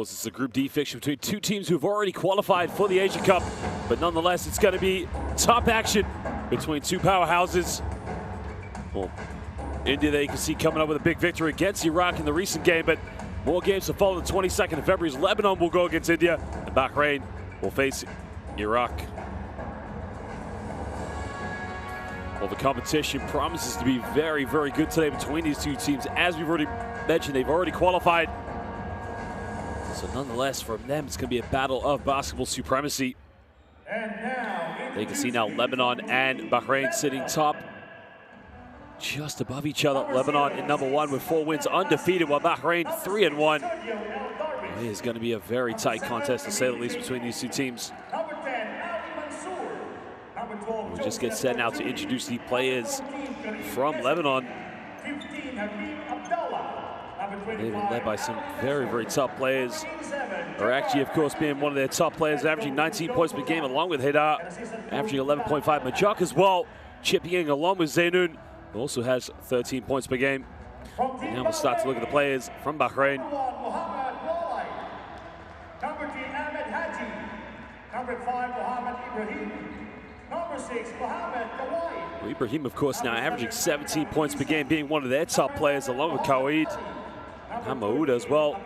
It's a Group D fixture between two teams who've already qualified for the Asia Cup, but nonetheless, it's going to be top action between two powerhouses. Well, India, there you can see coming up with a big victory against Iraq in the recent game, but more games to follow. The 22nd of February, Lebanon will go against India, and Bahrain will face Iraq. Well, the competition promises to be very, very good today between these two teams. As we've already mentioned, they've already qualified. So nonetheless, from them, it's going to be a battle of basketball supremacy. There you can see now Lebanon and Bahrain sitting top, just above each other. Lebanon in #1 with 4 wins, undefeated, while Bahrain 3-1. It is going to be a very tight contest, to say the least, between these two teams. We just get set now to introduce the players from Lebanon. They've been led by some very, very top players. Arachi, of course, being one of their top players, averaging 19 points per game, along with Haidar, averaging 11.5. Majak as well, chipping in along with Zainoun, who also has 13 points per game. And now we'll start to look at the players from Bahrain. Well, Ibrahim, of course, now averaging 17 points per game, being one of their top players, along with Kawid. Hamouda as well,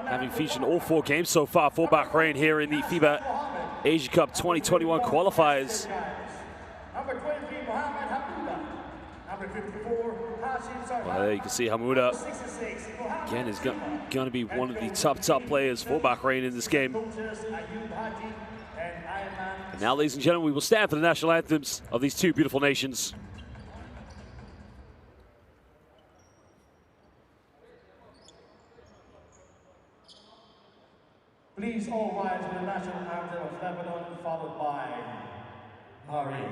having featured in all 4 games so far for Bahrain here in the FIBA Asia Cup 2021 qualifiers. Well, there you can see Hamouda, again, is going to be one of the top players for Bahrain in this game. And now, ladies and gentlemen, we will stand for the national anthems of these two beautiful nations. Please all rise for the national anthem of Lebanon, followed by Bahrain.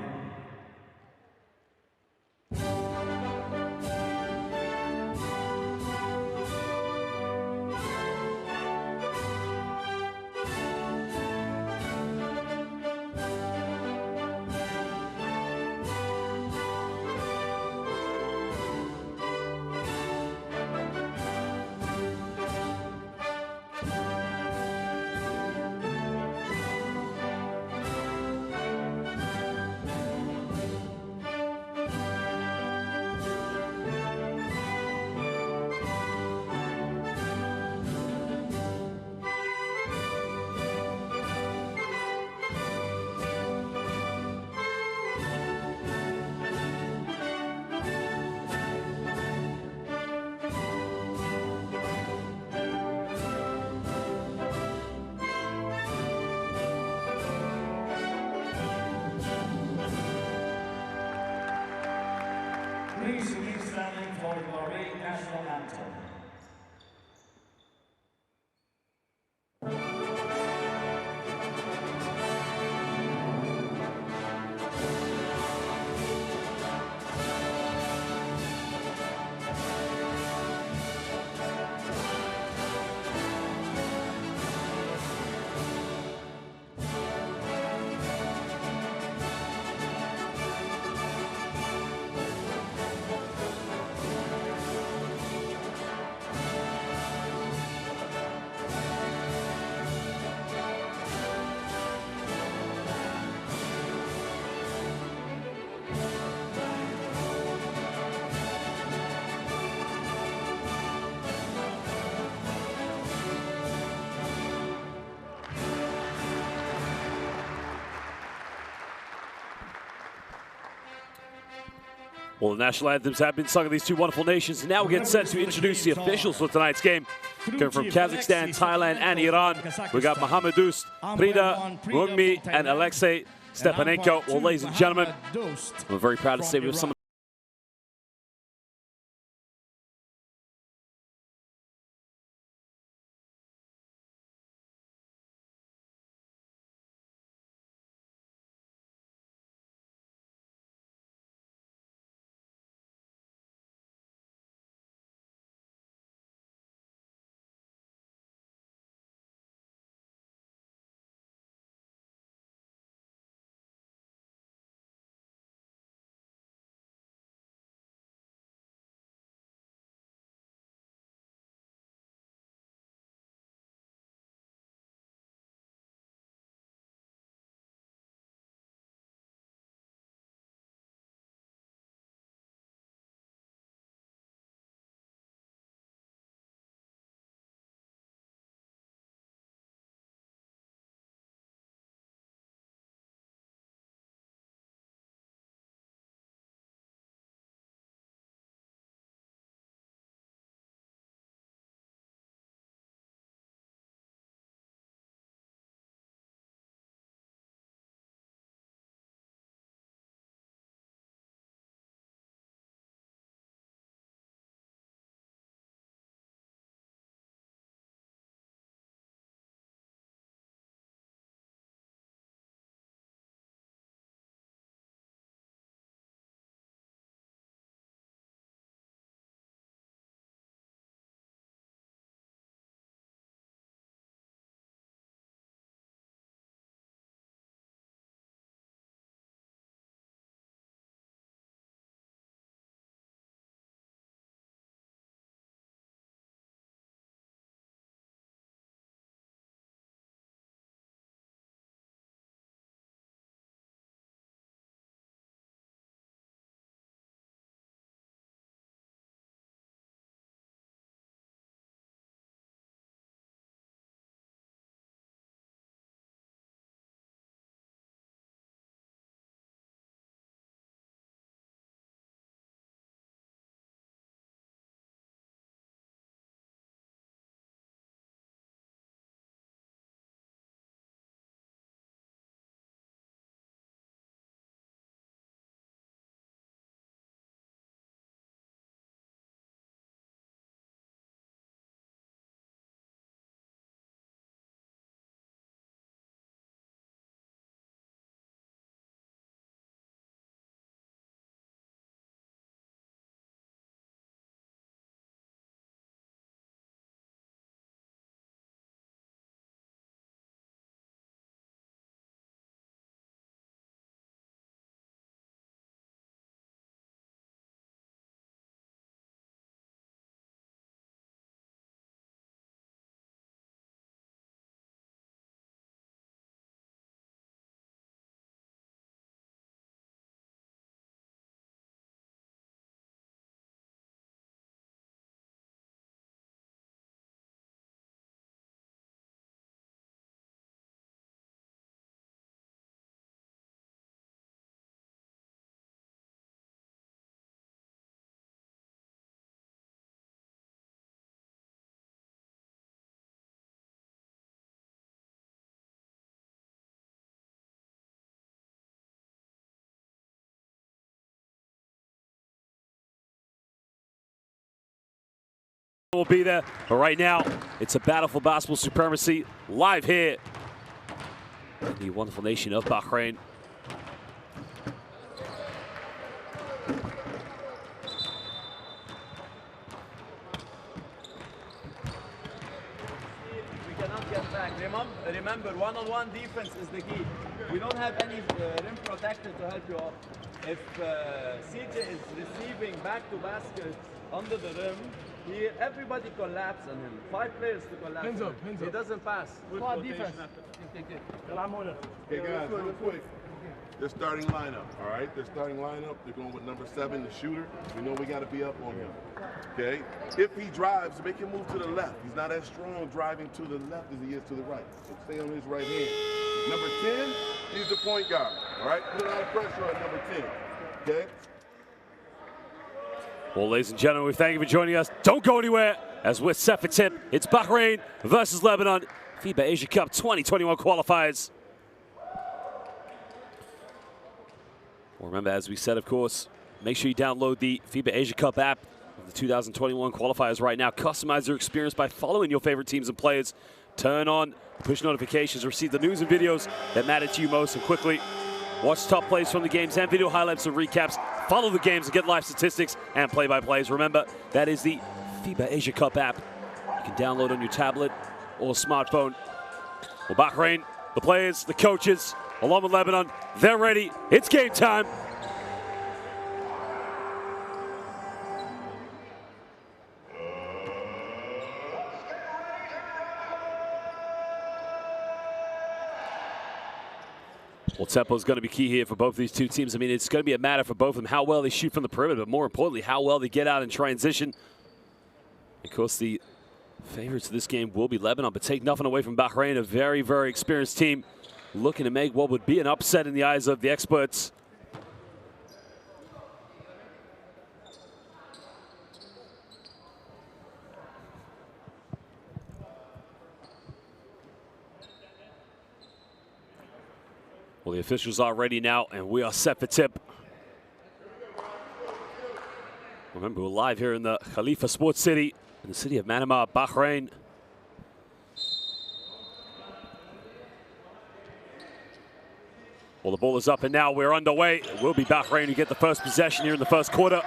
Please remain standing for the Bahrain national anthem. Well, the national anthems have been sung of these two wonderful nations, and now we're getting set to introduce the officials for tonight's game. Coming from Kazakhstan, Thailand, and Iran, we got Mohamedust, Prida, Rungmi, and Alexei Stepanenko. Well, ladies and gentlemen, we're very proud to say we have some of will be there, but right now it's a battle for basketball supremacy live here in the wonderful nation of Bahrain. We cannot get back. Remember, one-on-one defense is the key. We don't have any rim protector to help you out. If CJ is receiving back to basket under the rim, everybody collapses on him. 5 players to collapse. Hands up. He doesn't pass. Squad defense. Okay, guys, real quick. Their starting lineup, all right? Their starting lineup, they're going with number 7, the shooter. We know we got to be up on him, okay? If he drives, make him move to the left. He's not as strong driving to the left as he is to the right. So stay on his right hand. Number 10, he's the point guard, all right? Put a lot of pressure on number 10, okay? Well, ladies and gentlemen, we thank you for joining us. Don't go anywhere, as we're set for tip. It's Bahrain versus Lebanon, FIBA Asia Cup 2021 qualifiers. Well, remember, as we said, of course, make sure you download the FIBA Asia Cup app of the 2021 qualifiers right now. Customize your experience by following your favorite teams and players. Turn on push notifications, receive the news and videos that matter to you most, and quickly watch top plays from the games and video highlights and recaps. Follow the games and get live statistics and play-by-plays. Remember, that is the FIBA Asia Cup app. You can download on your tablet or smartphone. Well, Bahrain, the players, the coaches, along with Lebanon, they're ready. It's game time. Well, tempo is going to be key here for both of these two teams. I mean, it's going to be a matter for both of them how well they shoot from the perimeter, but more importantly, how well they get out in transition. Of course, the favorites of this game will be Lebanon, but take nothing away from Bahrain, a very, very experienced team looking to make what would be an upset in the eyes of the experts. Well, the officials are ready now, and we are set for tip. Remember, we're live here in the Khalifa Sports City, in the city of Manama, Bahrain. Well, the ball is up, and now we're underway. It will be Bahrain who get the first possession here in the first quarter.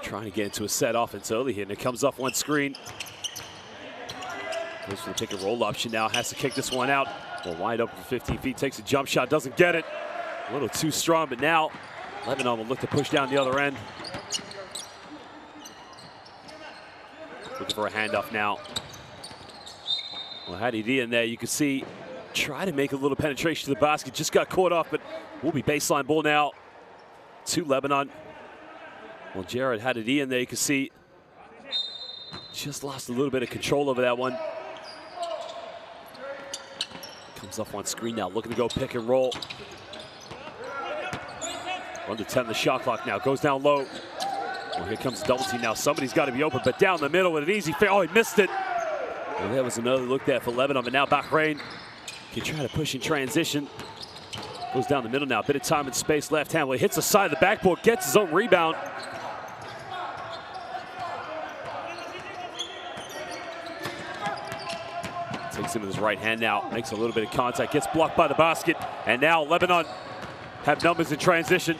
Trying to get into a set offense early here, and it comes off one screen. Goes for the pick and roll option now, has to kick this one out. Well, wide open for 15 feet, takes a jump shot, doesn't get it. A little too strong, but now Lebanon will look to push down the other end. Looking for a handoff now. Well, Hadidi in there, you can see, try to make a little penetration to the basket, just got caught off, but will be baseline ball now to Lebanon. Well, Jared Hadidi in there, you can see, just lost a little bit of control over that one. Comes off on screen now, looking to go pick and roll. Under 10 the shot clock now, goes down low. Well, here comes the double team now. Somebody's got to be open, but down the middle with an easy fair. Oh, he missed it. Well, there was another look there for Lebanon, but now Bahrain can try to push in transition. Goes down the middle now, bit of time and space left hand. Well, he hits the side of the backboard, gets his own rebound. Takes him with his right hand now, makes a little bit of contact, gets blocked by the basket, and now Lebanon have numbers in transition.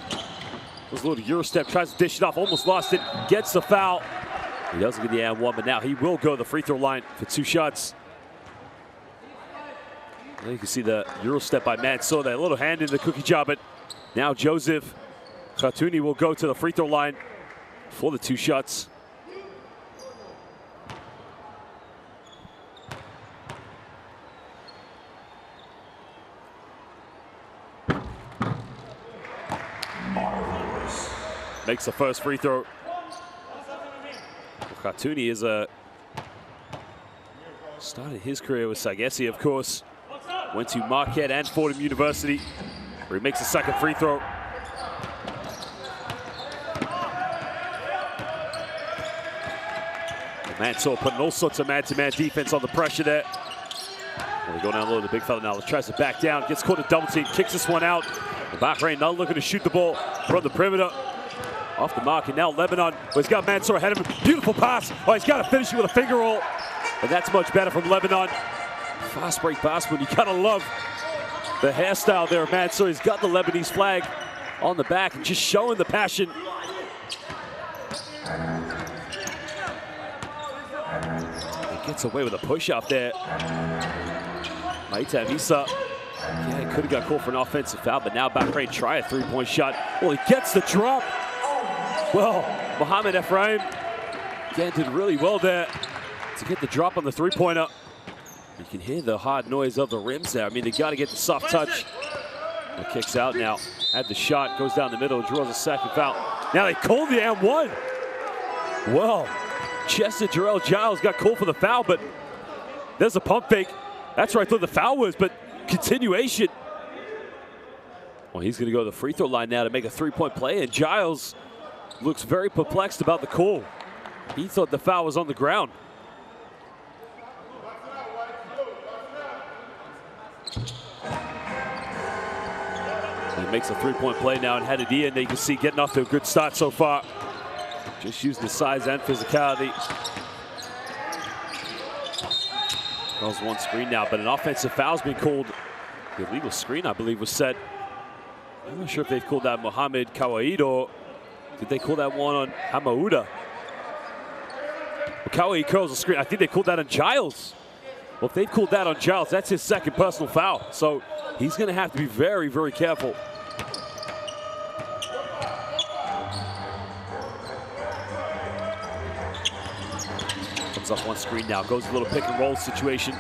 There's a little Euro step, tries to dish it off, almost lost it, gets the foul. He doesn't get the and one, but now he will go to the free throw line for 2 shots. Well, you can see the Euro step by Mansour, that little hand in the cookie jar, but now Joseph Khatouni will go to the free throw line for the 2 shots. Makes the first free throw. Khatouni is started his career with Sagesi, of course. Went to Marquette and Fordham University, where he makes the second free throw. Mansour putting all sorts of man-to-man defense on the pressure there. Well, they go down low, the big fella now tries to back down, gets caught in double team, kicks this one out. Bahrain not looking to shoot the ball from the perimeter. Off the mark, and now Lebanon, he's got Mansour ahead of him. Beautiful pass. Oh, he's got to finish it with a finger roll. And that's much better from Lebanon. Fast break basketball, you gotta love the hairstyle there of Mansour. He's got the Lebanese flag on the back and just showing the passion. He gets away with a push out there. Maita Isa. Yeah, he could have got called for an offensive foul, but now Bahrain try a three-point shot. Well, he gets the drop. Well, Mohamed Ephraim, again, did really well there to get the drop on the three-pointer. You can hear the hard noise of the rims there. I mean, they got to get the soft touch. It kicks out now. Had the shot, goes down the middle, draws a second foul. Now they called the M1. Well, Chester Jarrell Giles got called for the foul, but there's a pump fake. That's where I thought the foul was, but continuation. Well, he's going to go to the free throw line now to make a three-point play, and Giles looks very perplexed about the call. He thought the foul was on the ground. He makes a three-point play now, and Hadadian, you can see getting off to a good start so far. Just using the size and physicality. Calls one screen now, but an offensive foul's been called. The illegal screen, I believe, was set. I'm not sure if they've called that Mohamed Kawaid or did they call that one on Hamauda? Well, Kawaid curls the screen. I think they called that on Giles. Well, if they've called that on Giles, that's his second personal foul. So he's going to have to be very, very careful. Comes up one screen now, goes a little pick and roll situation.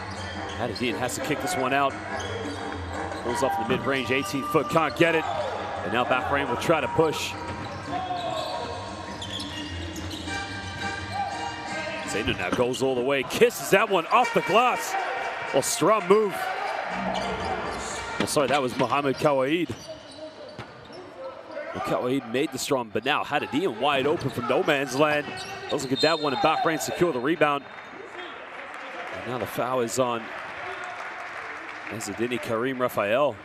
Hadadian has to kick this one out. Pulls up in the mid-range, 18-foot, can't get it. And now Bahrain will try to push. Zainu now goes all the way, kisses that one off the glass. Well, strong move. Well, sorry, that was Mohamed Kawaid. Well, Kawaid made the strong, but now Hadadian wide open from no man's land. Doesn't get that one, and Bahrain secure the rebound. And now the foul is on Ezzedini Karim Raphael.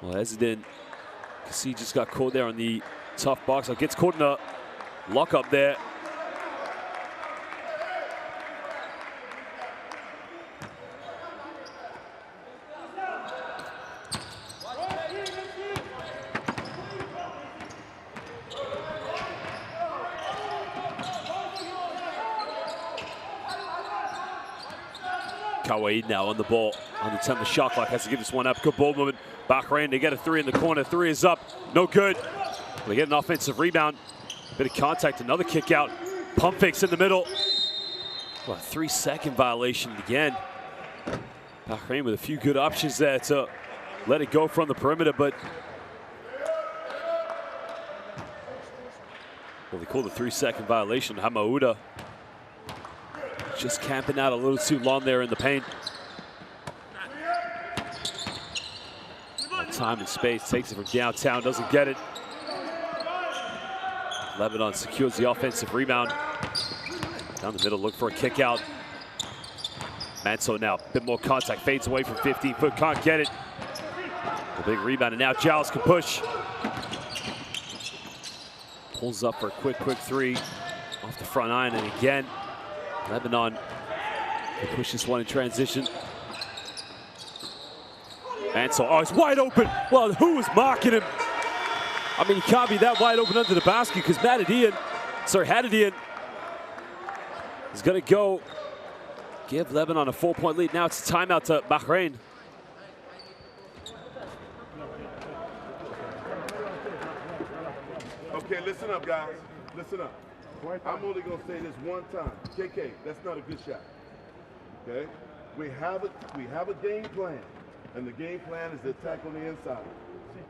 Well, Ezzedin, you see, just got caught there on the tough box. Gets caught in a lockup there. Kawaid now on the ball, on the 10, the shot clock, has to give this one up. Good ball movement. Bahrain, they get a three in the corner. Three is up, no good. They get an offensive rebound. Bit of contact, another kick out. Pump fakes in the middle. Well, a 3-second violation again. Bahrain with a few good options there to let it go from the perimeter, but well, they called the 3-second violation. Hamauda just camping out a little too long there in the paint. Time and space, takes it from downtown, doesn't get it. Lebanon secures the offensive rebound. Down the middle, look for a kick out. Mansour now, a bit more contact, fades away from 15-foot, can't get it. The big rebound, and now Giles can push. Pulls up for a quick three off the front iron, and again, Lebanon can push this one in transition. Mansour, oh, he's wide open. Well, who was marking him? I mean, he can't be that wide open under the basket because Hadadian is going to go give Lebanon a 4-point lead. Now it's a timeout to Bahrain. Okay, listen up, guys. Listen up. I'm only going to say this one time. KK, that's not a good shot. Okay? We have a game plan, and the game plan is to attack on the inside.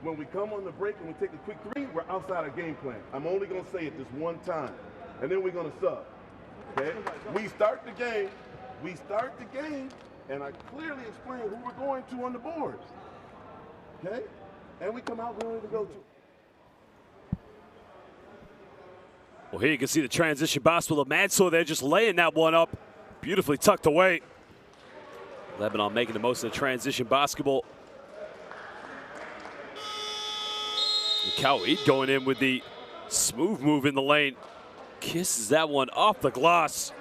When we come on the break and we take a quick three, we're outside our game plan. I'm only going to say it this one time, and then we're going to sub. Okay? We start the game, and I clearly explain who we're going to on the board. Okay? And we come out, we're ready to go to. Well, here you can see the transition basketball of Mansour there, just laying that one up. Beautifully tucked away. Lebanon making the most of the transition basketball. Khalid going in with the smooth move in the lane. Kisses that one off the glass.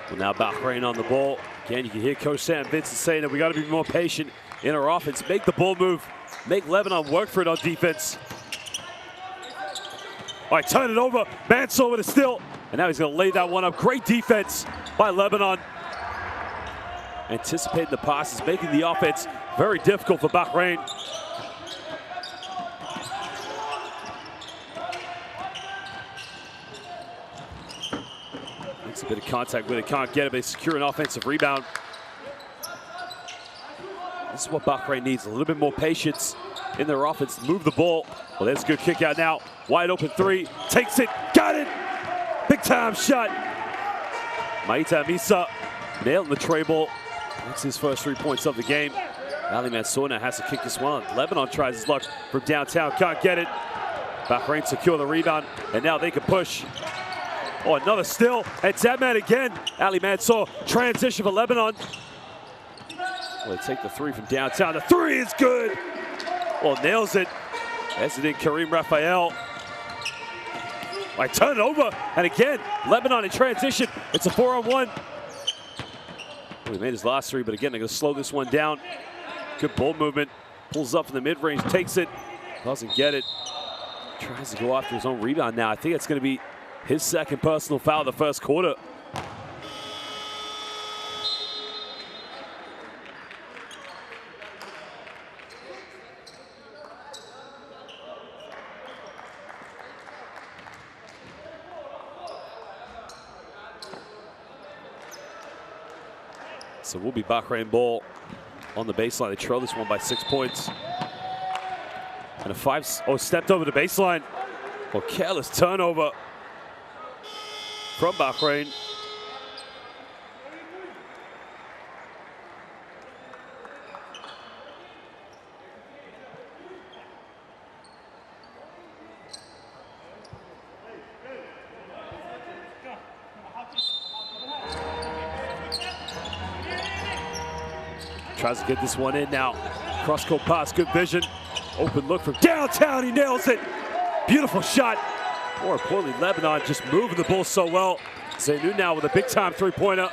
Well, now Bahrain on the ball. Again, you can hear Coach Sam Vincent saying that we got to be more patient in our offense. Make the ball move. Make Lebanon work for it on defense. All right, turn it over. Mansour with a steal. And now he's going to lay that one up. Great defense by Lebanon. Anticipating the passes, making the offense very difficult for Bahrain. Makes a bit of contact with it, can't get it, but they secure an offensive rebound. This is what Bahrain needs, a little bit more patience in their offense, move the ball. Well, there's a good kick out now. Wide open three, takes it, got it! Big time shot. Maita Misa nailed the tray ball. That's his first 3 points of the game. Ali Mansour now has to kick this one. Lebanon tries his luck from downtown, can't get it. Bahrain secure the rebound, and now they can push. Oh, another steal, and it's that man again. Ali Mansour, transition for Lebanon. Well, they take the three from downtown. The three is good. Well, nails it. As it did Kareem Raphael. I turn it over, and again, Lebanon in transition. It's a 4-on-1. Well, he made his last three, but again, they're going to slow this one down. Good ball movement. Pulls up from the mid-range, takes it. Doesn't get it. Tries to go after his own rebound now. I think it's going to be his second personal foul of the first quarter. So we'll be Bahrain ball on the baseline. They trail this one by 6 points. And a stepped over the baseline. Well, careless turnover from Bahrain. Tries to get this one in now. Cross-court pass, good vision. Open look from downtown, he nails it. Beautiful shot. More importantly, Lebanon just moving the ball so well. Zainu now with a big-time three-pointer.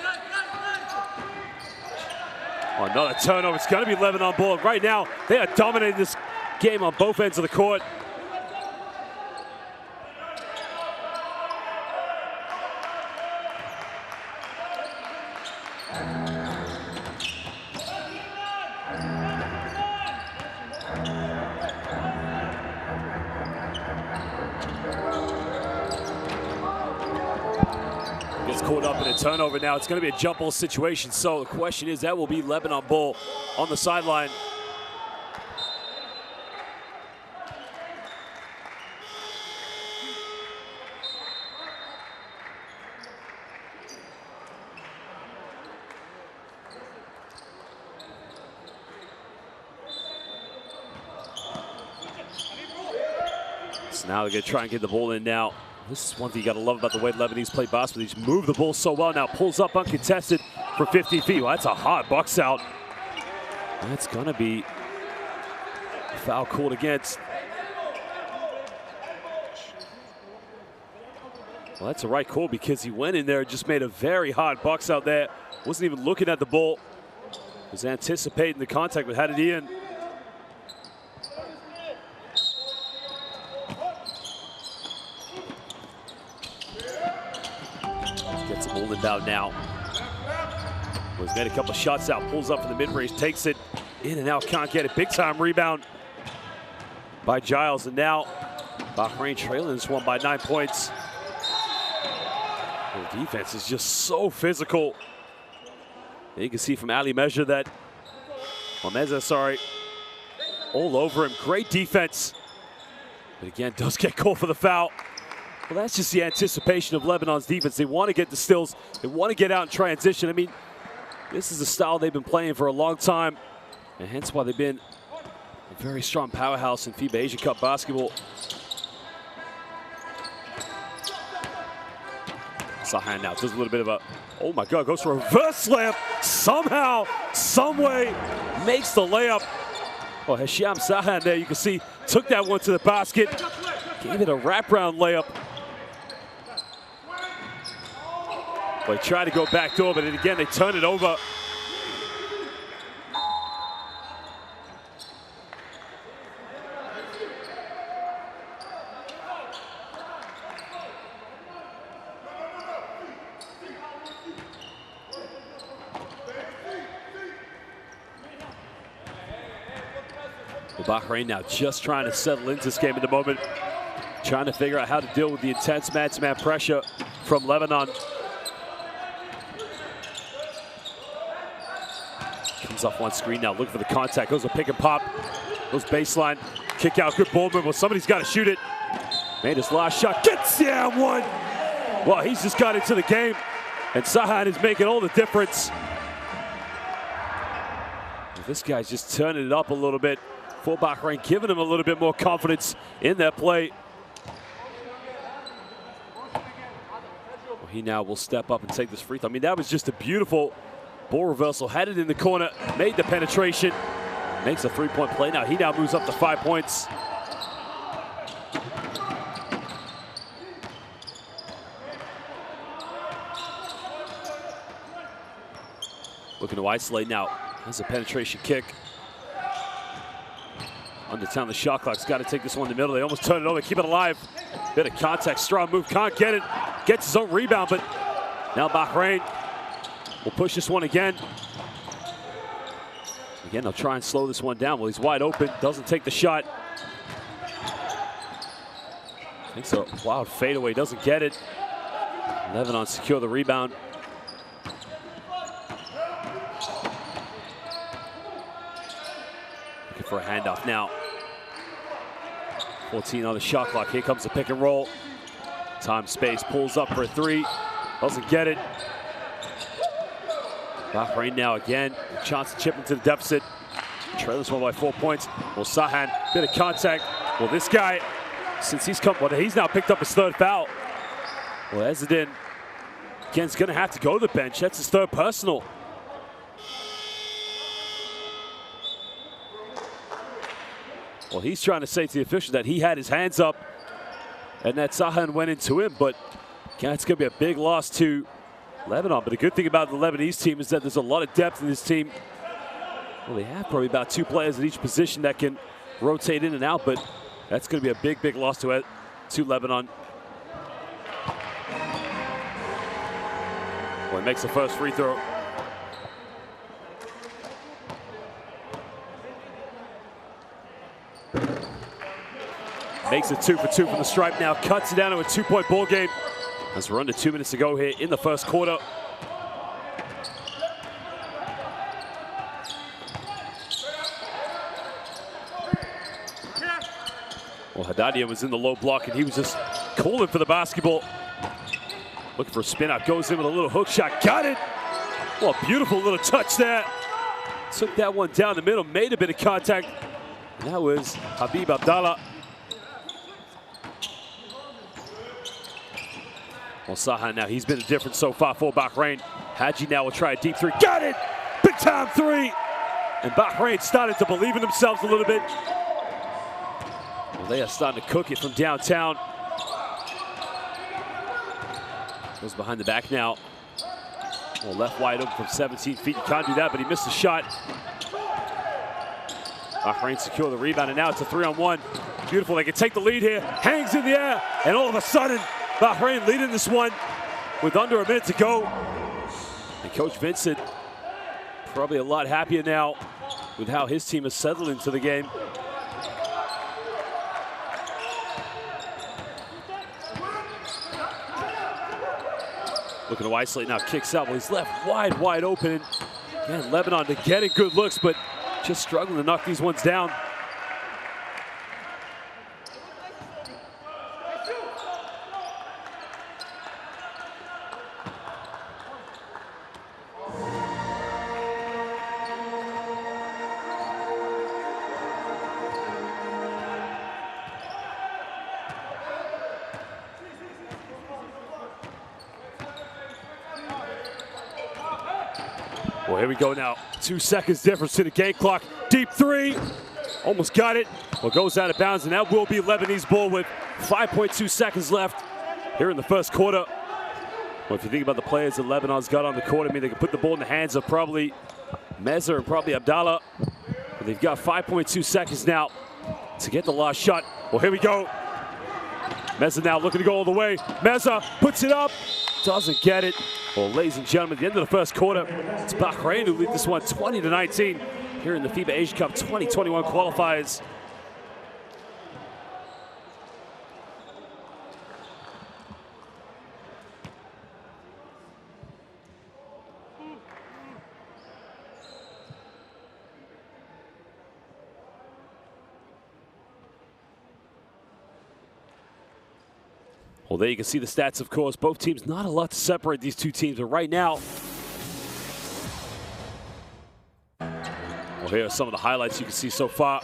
Oh, another turnover. It's going to be Lebanon ball. Right now, they are dominating this game on both ends of the court. Gets caught up in a turnover now. It's going to be a jump ball situation. So the question is, that will be Lebanon ball on the sideline. So now they're going to try and get the ball in now. This is one thing you got to love about the way Lebanese play basketball. They just move the ball so well. Now pulls up uncontested for 50 feet. Well, that's a hard box out. That's going to be a foul called against. Well, that's a right call because he went in there and just made a very hard box out there. Wasn't even looking at the ball. Was anticipating the contact, but had it in. Gets the ball inbound now. Well, he's made a couple of shots out, pulls up from the mid-range, takes it in and out, can't get it. Big time rebound by Giles, and now Bahrain trailing this one by 9 points. The defense is just so physical. And you can see from Ali Meza that, all over him. Great defense. But again, does get called for the foul. Well, that's just the anticipation of Lebanon's defense. They want to get the steals. They want to get out in transition. I mean, this is a style they've been playing for a long time, and hence why they've been a very strong powerhouse in FIBA Asia Cup basketball. Sahan now does a little bit of a, oh my God, goes for a reverse layup. Somehow, some way, makes the layup. Oh, Hisham Sahan there, you can see, took that one to the basket. Gave it a wraparound layup. But he tried to go back door, but again, they turn it over. Bahrain now just trying to settle into this game at the moment, trying to figure out how to deal with the intense man-to-man pressure from Lebanon. Comes off one screen now, looking for the contact, goes a pick and pop, goes baseline, kick out, good ball movement. Well, somebody's got to shoot it. Made his last shot, gets down one. Well, he's just got into the game, and Sahan is making all the difference. This guy's just turning it up a little bit for Bahrain, giving him a little bit more confidence in their play. Well, he now will step up and take this free throw. I mean, that was just a beautiful ball reversal. Had it in the corner, made the penetration, makes a three-point play. Now he now moves up to 5 points. Looking to isolate now. Has a penetration kick. Under town, the shot clock's got to take this one in the middle. They almost turn it over, keep it alive. Bit of contact, strong move, can't get it. Gets his own rebound, but now Bahrain will push this one again. Again, they'll try and slow this one down. Well, he's wide open, doesn't take the shot. Takes a wild fadeaway, doesn't get it. Lebanon secure the rebound. Looking for a handoff now. 14 on the shot clock. Here comes the pick and roll. Time, space, pulls up for a three. Doesn't get it. Bahrain now again. A chance to chip into the deficit. Trail this one by 4 points. Well, Sahan, bit of contact. Well, this guy, since he's come, well, he's now picked up his third foul. Well, Ezzedine, again, is going to have to go to the bench. That's his third personal. Well, he's trying to say to the official that he had his hands up and that Sahan went into him, but again, it's going to be a big loss to Lebanon. But the good thing about the Lebanese team is that there's a lot of depth in this team. Well, they have probably about 2 players at each position that can rotate in and out, but that's going to be a big, big loss to Lebanon. Well, he makes the first free throw. Makes it 2 for 2 from the stripe now, cuts it down to a 2-point ball game as we're under 2 minutes to go here in the first quarter. Well, Haddadia was in the low block and he was just calling for the basketball. Looking for a spin out, goes in with a little hook shot, got it. Well, a beautiful little touch there. Took that one down the middle, made a bit of contact. And that was Habib Abdallah. Well, Sahan now, he's been a difference so far for Bahrain. Haji now will try a deep three. Got it! Big time three! And Bahrain started to believe in themselves a little bit. Well, they are starting to cook it from downtown. Goes behind the back now. Well, left wide open from 17 feet. He can't do that, but he missed the shot. Bahrain secure the rebound, and now it's a 3-on-1. Beautiful, they can take the lead here. Hangs in the air, and all of a sudden, Bahrain leading this one with under a minute to go. And Coach Vincent probably a lot happier now with how his team has settled into the game. Looking to isolate now, kicks out. Well, he's left wide open. Again, Lebanon to getting good looks, but just struggling to knock these ones down. Well, here we go now. 2 seconds difference to the game clock. Deep three. Almost got it. Well, goes out of bounds, and that will be Lebanese ball with 5.2 seconds left here in the first quarter. Well, if you think about the players that Lebanon's got on the court, I mean, they can put the ball in the hands of probably Meza and probably Abdallah. But they've got 5.2 seconds now to get the last shot. Well, here we go. Meza now looking to go all the way. Meza puts it up. Doesn't get it. Well, ladies and gentlemen, at the end of the first quarter, it's Bahrain who lead this one 20-19 here in the FIBA Asia Cup 2021 qualifiers. Well, there you can see the stats, of course. Both teams, not a lot to separate these two teams, but right now, well, here are some of the highlights you can see so far.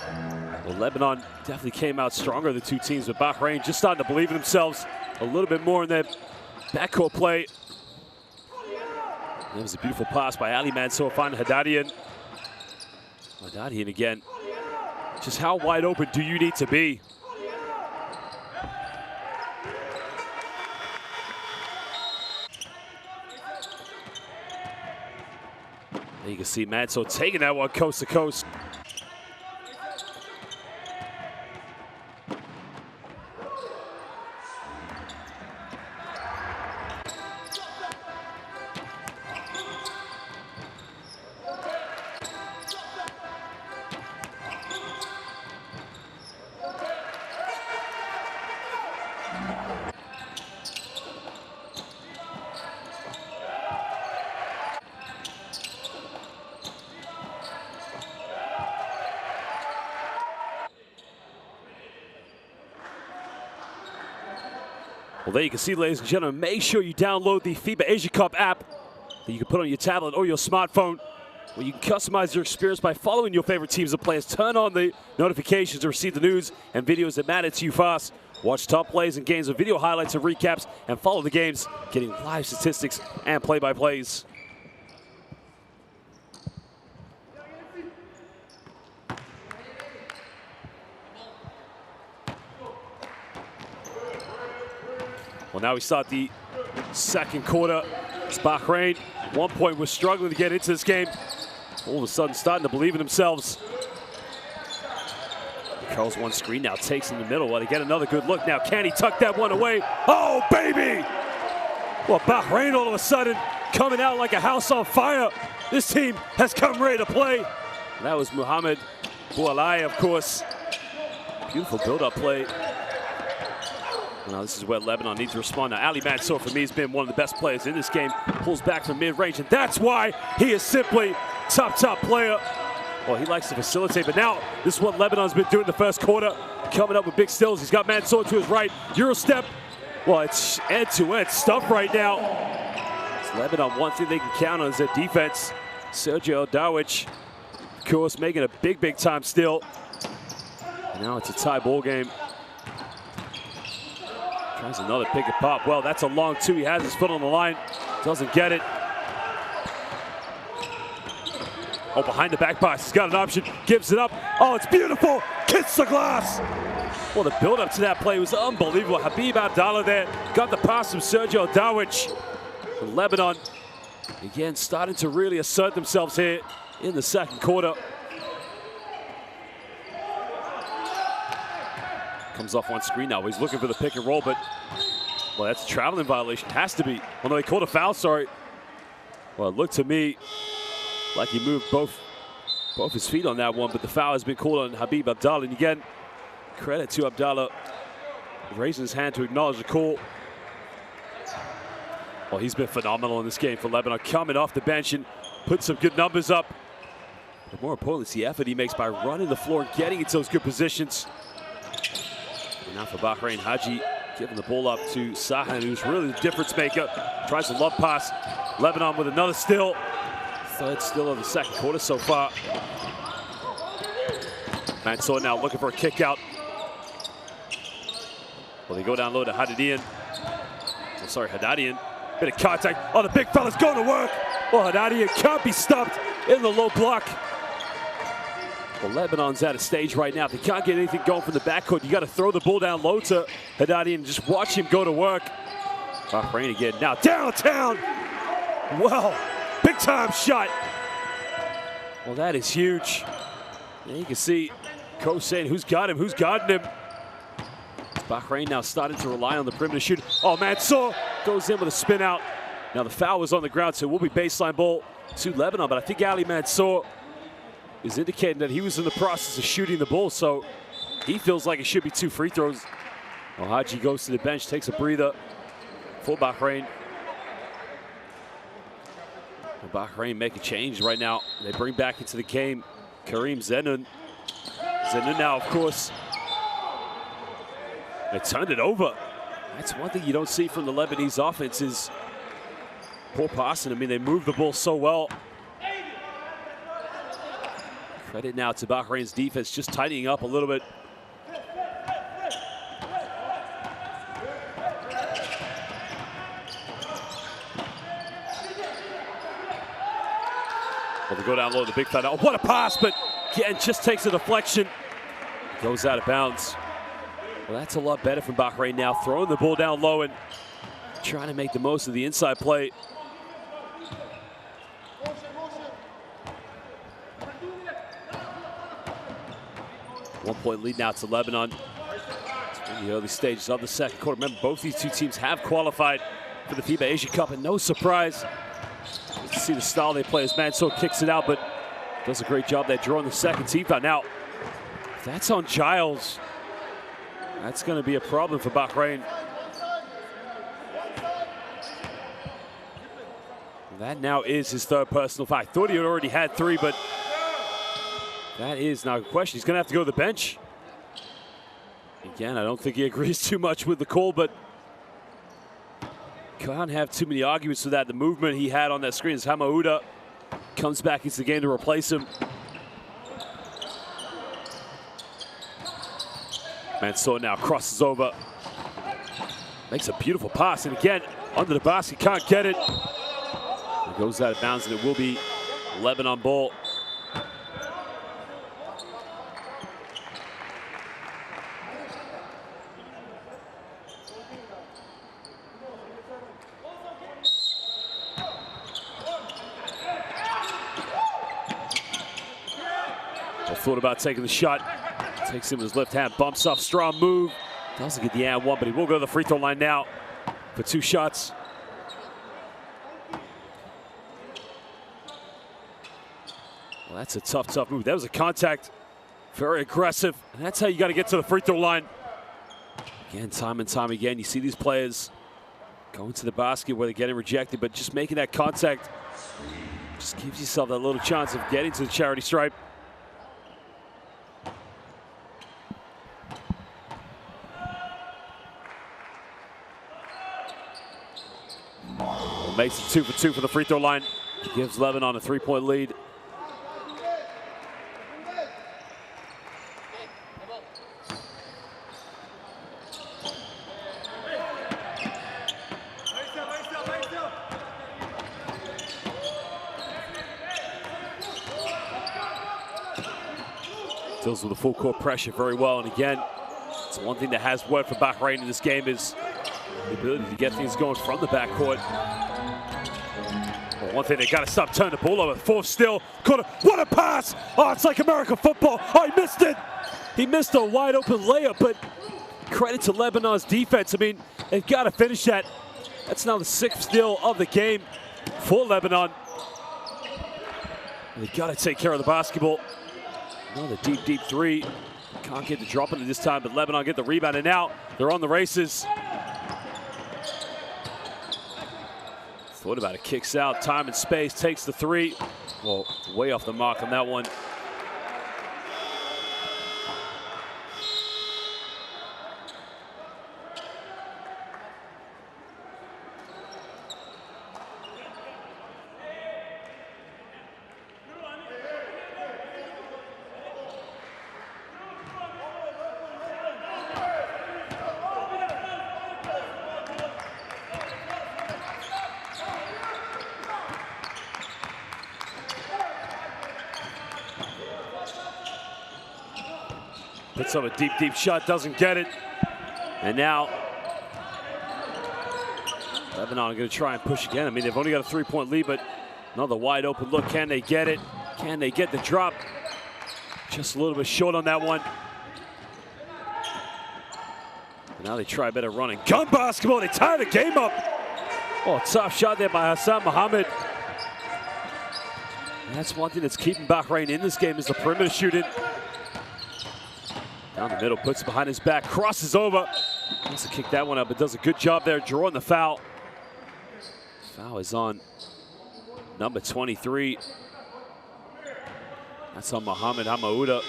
Well, Lebanon definitely came out stronger, the two teams, but Bahrain just starting to believe in themselves a little bit more in their backcourt play. That was a beautiful pass by Ali Mansour, finding Haddadian. Haddadian again. Just how wide open do you need to be? You can see Mansour taking that one coast to coast. Well, there you can see, ladies and gentlemen, make sure you download the FIBA Asia Cup app that you can put on your tablet or your smartphone, where you can customize your experience by following your favorite teams and players. Turn on the notifications to receive the news and videos that matter to you fast. Watch top plays and games with video highlights and recaps, and follow the games, getting live statistics and play-by-plays. Well, now we start the second quarter. It's Bahrain. At one point, we're struggling to get into this game. All of a sudden, starting to believe in themselves. Curls one screen now, takes in the middle. Well, they get another good look now. Can he tuck that one away? Oh, baby! Well, Bahrain all of a sudden coming out like a house on fire. This team has come ready to play. And that was Mohamed Boualai, of course. Beautiful build-up play. Now this is where Lebanon needs to respond. Now Ali Mansour, for me, has been one of the best players in this game. Pulls back from mid-range, and that's why he is simply top player. Well, he likes to facilitate, but now this is what Lebanon's been doing in the first quarter. Coming up with big stills. He's got Mansour to his right. Euro step. Well, it's end-to-end stuff right now. It's Lebanon, one thing they can count on is their defense. Sergio Darwich, of course, making a big time steal. And now it's a tie ball game. Tries another pick and pop. Well, that's a long two. He has his foot on the line. Doesn't get it. Oh, behind the back pass. He's got an option. Gives it up. Oh, it's beautiful. Kicks the glass. Well, the build-up to that play was unbelievable. Habib Abdallah there. Got the pass from Sergio Darwich. Lebanon, again, starting to really assert themselves here in the second quarter. Comes off one screen now. He's looking for the pick and roll, but, well, that's a traveling violation. Has to be. Well, no, he called a foul, sorry. Well, it looked to me like he moved both his feet on that one, but the foul has been called on Habib Abdallah. And again, credit to Abdallah raising his hand to acknowledge the call. Well, he's been phenomenal in this game for Lebanon, coming off the bench and put some good numbers up. But more importantly, it's the effort he makes by running the floor and getting into those good positions. And now for Bahrain, Haji giving the ball up to Sahan, who's really the difference maker. Tries a love pass. Lebanon with another steal. Third steal of the second quarter so far. Mansour now looking for a kick out. Well, they go down low to Haddadian. Oh, sorry, Haddadian. Bit of contact. Oh, the big fella's going to work. Well, Haddadian can't be stopped in the low block. Well, Lebanon's at a stage right now. If they can't get anything going from the backcourt, you got to throw the ball down low to Haddadian and just watch him go to work. Bahrain again now downtown. Well, big time shot. Well, that is huge. And you can see Coach saying who's got him, who's gotten him. Bahrain now starting to rely on the perimeter shoot. Oh, Mansour goes in with a spin out. Now the foul was on the ground, so it will be baseline ball to Lebanon. But I think Ali Mansour is indicating that he was in the process of shooting the ball, so he feels like it should be 2 free throws. Well, Haji goes to the bench, takes a breather for Bahrain. Well, Bahrain make a change right now. They bring back into the game Karim Zenun. Zenun now, of course, they turned it over. That's one thing you don't see from the Lebanese offense is poor passing. I mean, they move the ball so well. Credit now to Bahrain's defense, just tightening up a little bit. Well, they go down low, the big foul. Oh, what a pass, but again, just takes a deflection. Goes out of bounds. Well, that's a lot better from Bahrain now, throwing the ball down low and trying to make the most of the inside play. One-point lead now to Lebanon. It's in the early stages of the second quarter. Remember, both these two teams have qualified for the FIBA Asia Cup, and no surprise to see the style they play as Mansour kicks it out, but does a great job there drawing the second team foul. Now, if that's on Giles, that's going to be a problem for Bahrain. That now is his 3rd personal foul. I thought he had already had 3, but that is now a question. He's going to have to go to the bench. Again, I don't think he agrees too much with the call, but can't have too many arguments with that. The movement he had on that screen as Hamauda comes back into the game to replace him. Mansour now crosses over. Makes a beautiful pass, and again, under the basket, can't get it. It goes out of bounds, and it will be Lebanon ball. Thought about taking the shot. Takes him with his left hand, bumps off, strong move. Doesn't get the and one, but he will go to the free throw line now for 2 shots. Well, that's a tough move. That was a contact. Very aggressive. And that's how you got to get to the free throw line. Again, time and time again, you see these players going to the basket where they're getting rejected, but just making that contact just gives yourself that little chance of getting to the charity stripe. Makes it 2 for 2 for the free throw line. Gives Lebanon a 3-point lead. Deals with the full court pressure very well, and again, it's one thing that has worked for Bahrain in this game is the ability to get things going from the backcourt. Well, one thing they got to stop turning the ball over. 4th still. What a pass! Oh, it's like American football. Oh, he missed it. He missed a wide open layup, but credit to Lebanon's defense. I mean, they've got to finish that. That's now the 6th steal of the game for Lebanon. They got to take care of the basketball. Another deep 3. Can't get the drop in it this time, but Lebanon get the rebound, and now they're on the races. Thought about it, kicks out, time and space, takes the 3. Well, way off the mark on that one. puts up a deep, deep shot, doesn't get it. And now Lebanon are going to try and push again. I mean, they've only got a 3-point lead, but another wide open look. Can they get it? Can they get the drop? Just a little bit short on that one. And now they try a better run and gun basketball. They tie the game up. Oh, tough shot there by Hassan Mohammed. And that's one thing that's keeping Bahrain in this game is the perimeter shooting. Down the middle, puts it behind his back, crosses over. Wants to kick that one up, but does a good job there drawing the foul. Foul is on number 23. That's on Mohamed Hamauda.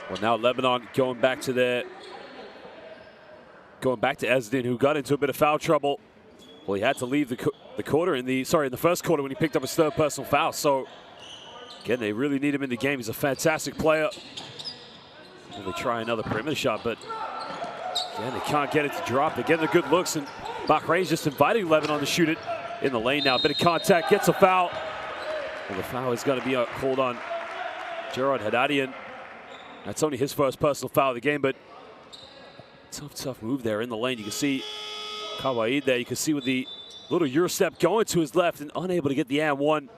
Well, now Lebanon going back to Ezedin, who got into a bit of foul trouble. Well, he had to leave the quarter in the first quarter when he picked up his third personal foul. So again, they really need him in the game. He's a fantastic player. Well, they try another perimeter shot, but again, they can't get it to drop. They're getting the good looks, and Bahrain's just inviting Lebanon to shoot it in the lane now. A bit of contact, gets a foul. And the foul is going to be called on Gerard Haddadian. That's only his first personal foul of the game, but tough move there in the lane. You can see Kawaid there. You can see with the little Euro step going to his left and unable to get the and one.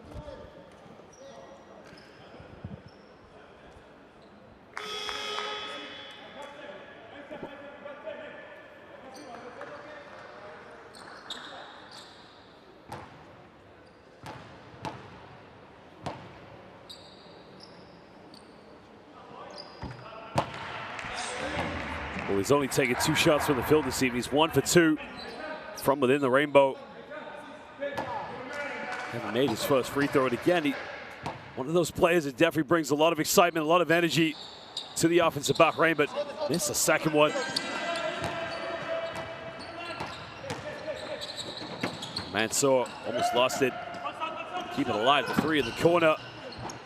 Well, he's only taken 2 shots from the field this evening. He's 1 for 2 from within the rainbow. Hasn't made his first free throw. And again, one of those players that definitely brings a lot of excitement, a lot of energy to the offense of Bahrain, but missed the second one. Mansour almost lost it. Keep it alive. The 3 in the corner.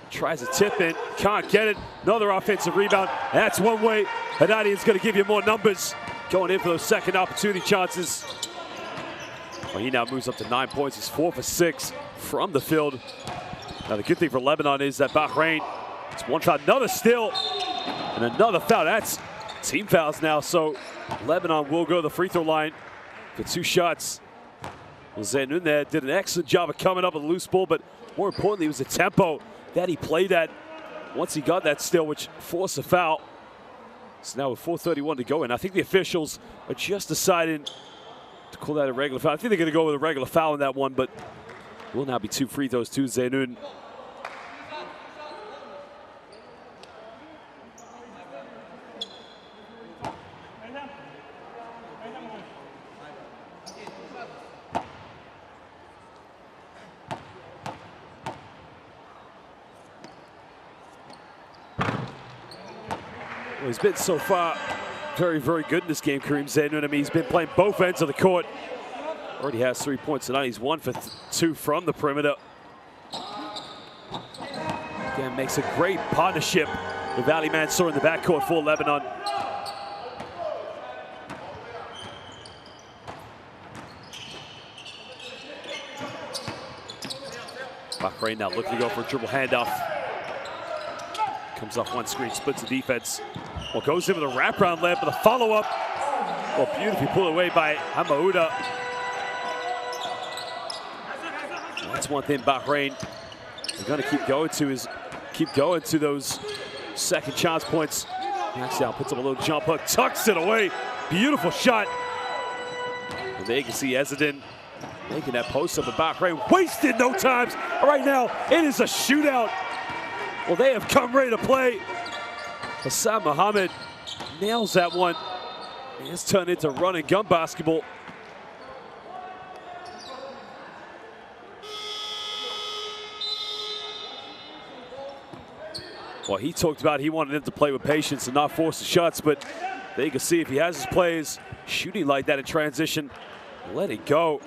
Tries to tip in, can't get it. Another offensive rebound. That's one way Haddadian's going to give you more numbers. Going in for those second opportunity chances. Well, he now moves up to 9 points. He's 4 for 6 from the field. Now the good thing for Lebanon is that Bahrain, it's one foul, another steal, and another foul. That's team fouls now. So Lebanon will go to the free throw line for 2 shots. Well, Zainoun there did an excellent job of coming up with a loose ball, but more importantly, it was the tempo that he played at once he got that steal, which forced a foul. So now with 4:31 to go, and I think the officials are just deciding to call that a regular foul. I think they're going to go with a regular foul in that one, but it will now be 2 free throws to Zainoun. Well, he's been so far very, very good in this game, Kareem Zainoun. I mean, he's been playing both ends of the court. Already has 3 points tonight. He's 1 for 2 from the perimeter. Again, makes a great partnership with Ali Mansour in the backcourt for Lebanon. Bahrain now looking to go for a dribble handoff. Comes off one screen, splits the defense. Well, goes in with a wraparound layup with a follow-up. Well, beautifully pulled away by Hamauda. That's one thing Bahrain are going to keep going to those second chance points. Maxdown puts up a little jump hook, tucks it away. Beautiful shot. And there you can see Ezedin making that post up, but Bahrain wasted no times. Right now, it is a shootout. Well, they have come ready to play. Hassan Mohammed nails that one. It's turned into run and gun basketball. Well, he talked about he wanted him to play with patience and not force the shots, but there you can see if he has his players shooting like that in transition, let it go.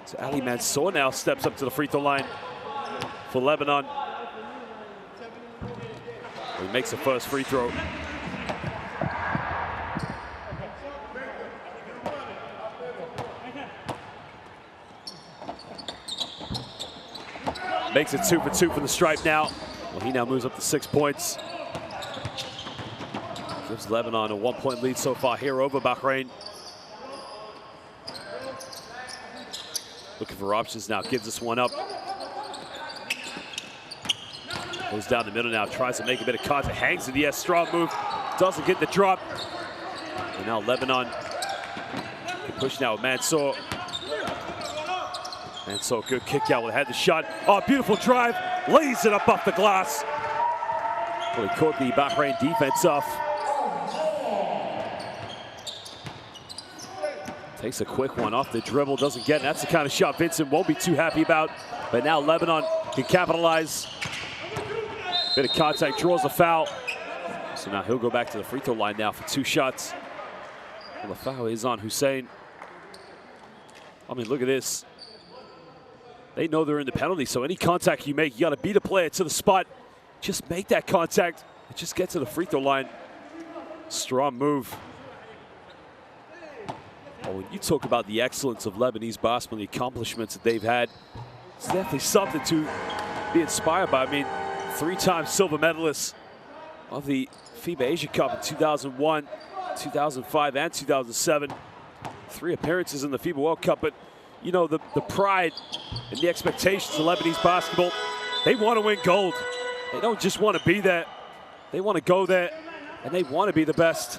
So Ali Mansour now steps up to the free throw line for Lebanon. He makes the first free throw. Makes it 2 for 2 from the stripe now. Well, he now moves up to 6 points. Gives Lebanon a 1-point lead so far here over Bahrain. Looking for options now, gives this one up. Goes down the middle now, tries to make a bit of contact, hangs in the air, strong move, doesn't get the drop. And now Lebanon can push now with Mansour. Mansour, good kick out, had the shot. Oh, beautiful drive, lays it up off the glass. Well, he caught the Bahrain defense off. Takes a quick one off the dribble, doesn't get it. That's the kind of shot Vincent won't be too happy about. But now Lebanon can capitalize. Bit of contact, draws a foul. So now he'll go back to the free throw line now for 2 shots. Well, the foul is on Hussein. I mean, look at this. They know they're in the penalty, so any contact you make, you got to beat a player to the spot. Just make that contact and just get to the free throw line. Strong move. Well, when you talk about the excellence of Lebanese basketball, the accomplishments that they've had, it's definitely something to be inspired by. I mean, 3-time silver medalists of the FIBA Asia Cup in 2001, 2005, and 2007. 3 appearances in the FIBA World Cup, but you know, the pride and the expectations of Lebanese basketball, they want to win gold. They don't just want to be there. They want to go there, and they want to be the best.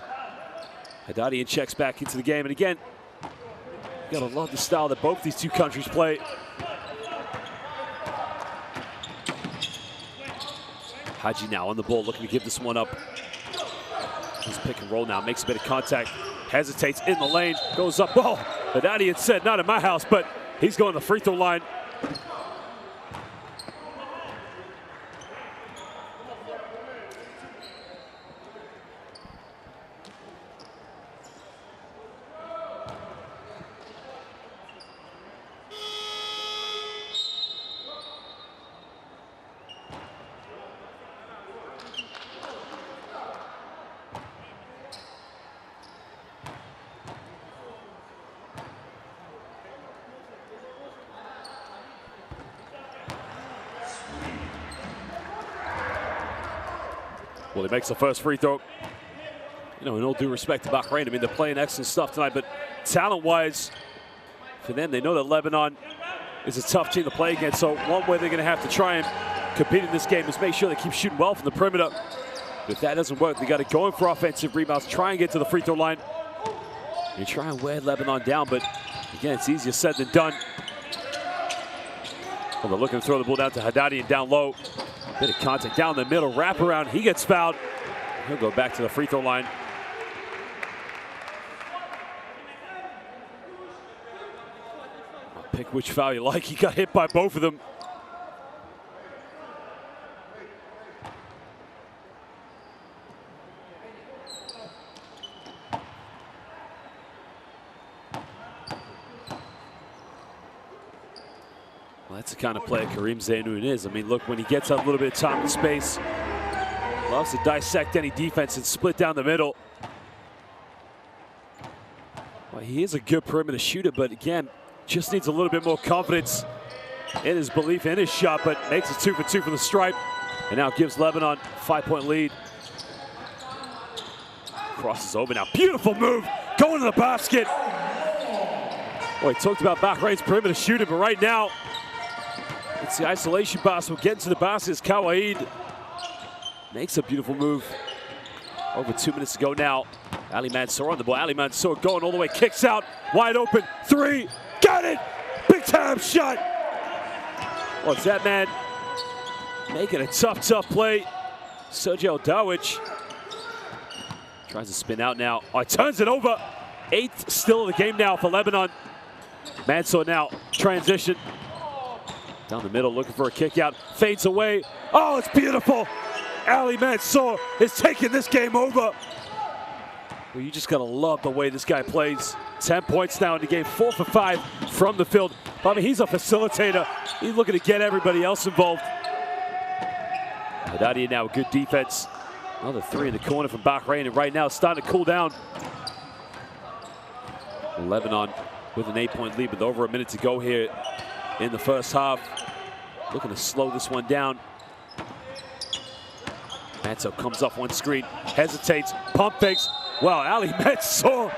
Haddadian checks back into the game, and again, you gotta love the style that both these 2 countries play. Haji now on the ball, looking to give this one up. He's pick and roll now, makes a bit of contact, hesitates in the lane, goes up. Oh, Haddadian said, not in my house, but he's going to the free throw line. Well, he makes the first free throw. You know, in all due respect to Bahrain, I mean, they're playing excellent stuff tonight, but talent-wise, for them, they know that Lebanon is a tough team to play against, so one way they're going to have to try and compete in this game is make sure they keep shooting well from the perimeter. But if that doesn't work, they got to go in for offensive rebounds, try and get to the free throw line. You try and wear Lebanon down, but again, it's easier said than done. Well, they're looking to throw the ball down to Haddadian down low. Bit of contact down the middle, wrap around, he gets fouled. He'll go back to the free throw line. Pick which foul you like, he got hit by both of them. Well, that's the kind of player Karim Zainoun is. I mean, look, when he gets a little bit of time and space, loves to dissect any defense and split down the middle. Well, he is a good perimeter shooter, but again, just needs a little bit more confidence in his belief in his shot, but makes it 2 for 2 from the stripe, and now gives Lebanon a 5-point lead. Crosses over now, beautiful move, going to the basket. Well, he talked about Bahrain's perimeter shooting, but right now, it's the isolation basketball. Getting to the basket is Kawaid. Makes a beautiful move. Over 2 minutes to go now. Ali Mansour on the ball. Ali Mansour going all the way, kicks out, wide open, 3, got it! Big time shot! Well, it's that man making a tough play. Sergio Darwich tries to spin out now. Oh, turns it over. 8th still in the game now for Lebanon. Mansour now, transition. Down the middle, looking for a kick out. Fades away. Oh, it's beautiful. Ali Mansour is taking this game over. Well, you just gotta love the way this guy plays. 10 points now in the game, 4 for 5 from the field. I mean, he's a facilitator. He's looking to get everybody else involved. Haddadian now, good defense. Another 3 in the corner from Bahrain, and right now it's starting to cool down. Lebanon with an 8-point lead with over a minute to go here in the first half. looking to slow this one down. Manso comes off one screen, hesitates, pump fakes. Wow, Ali Mansour.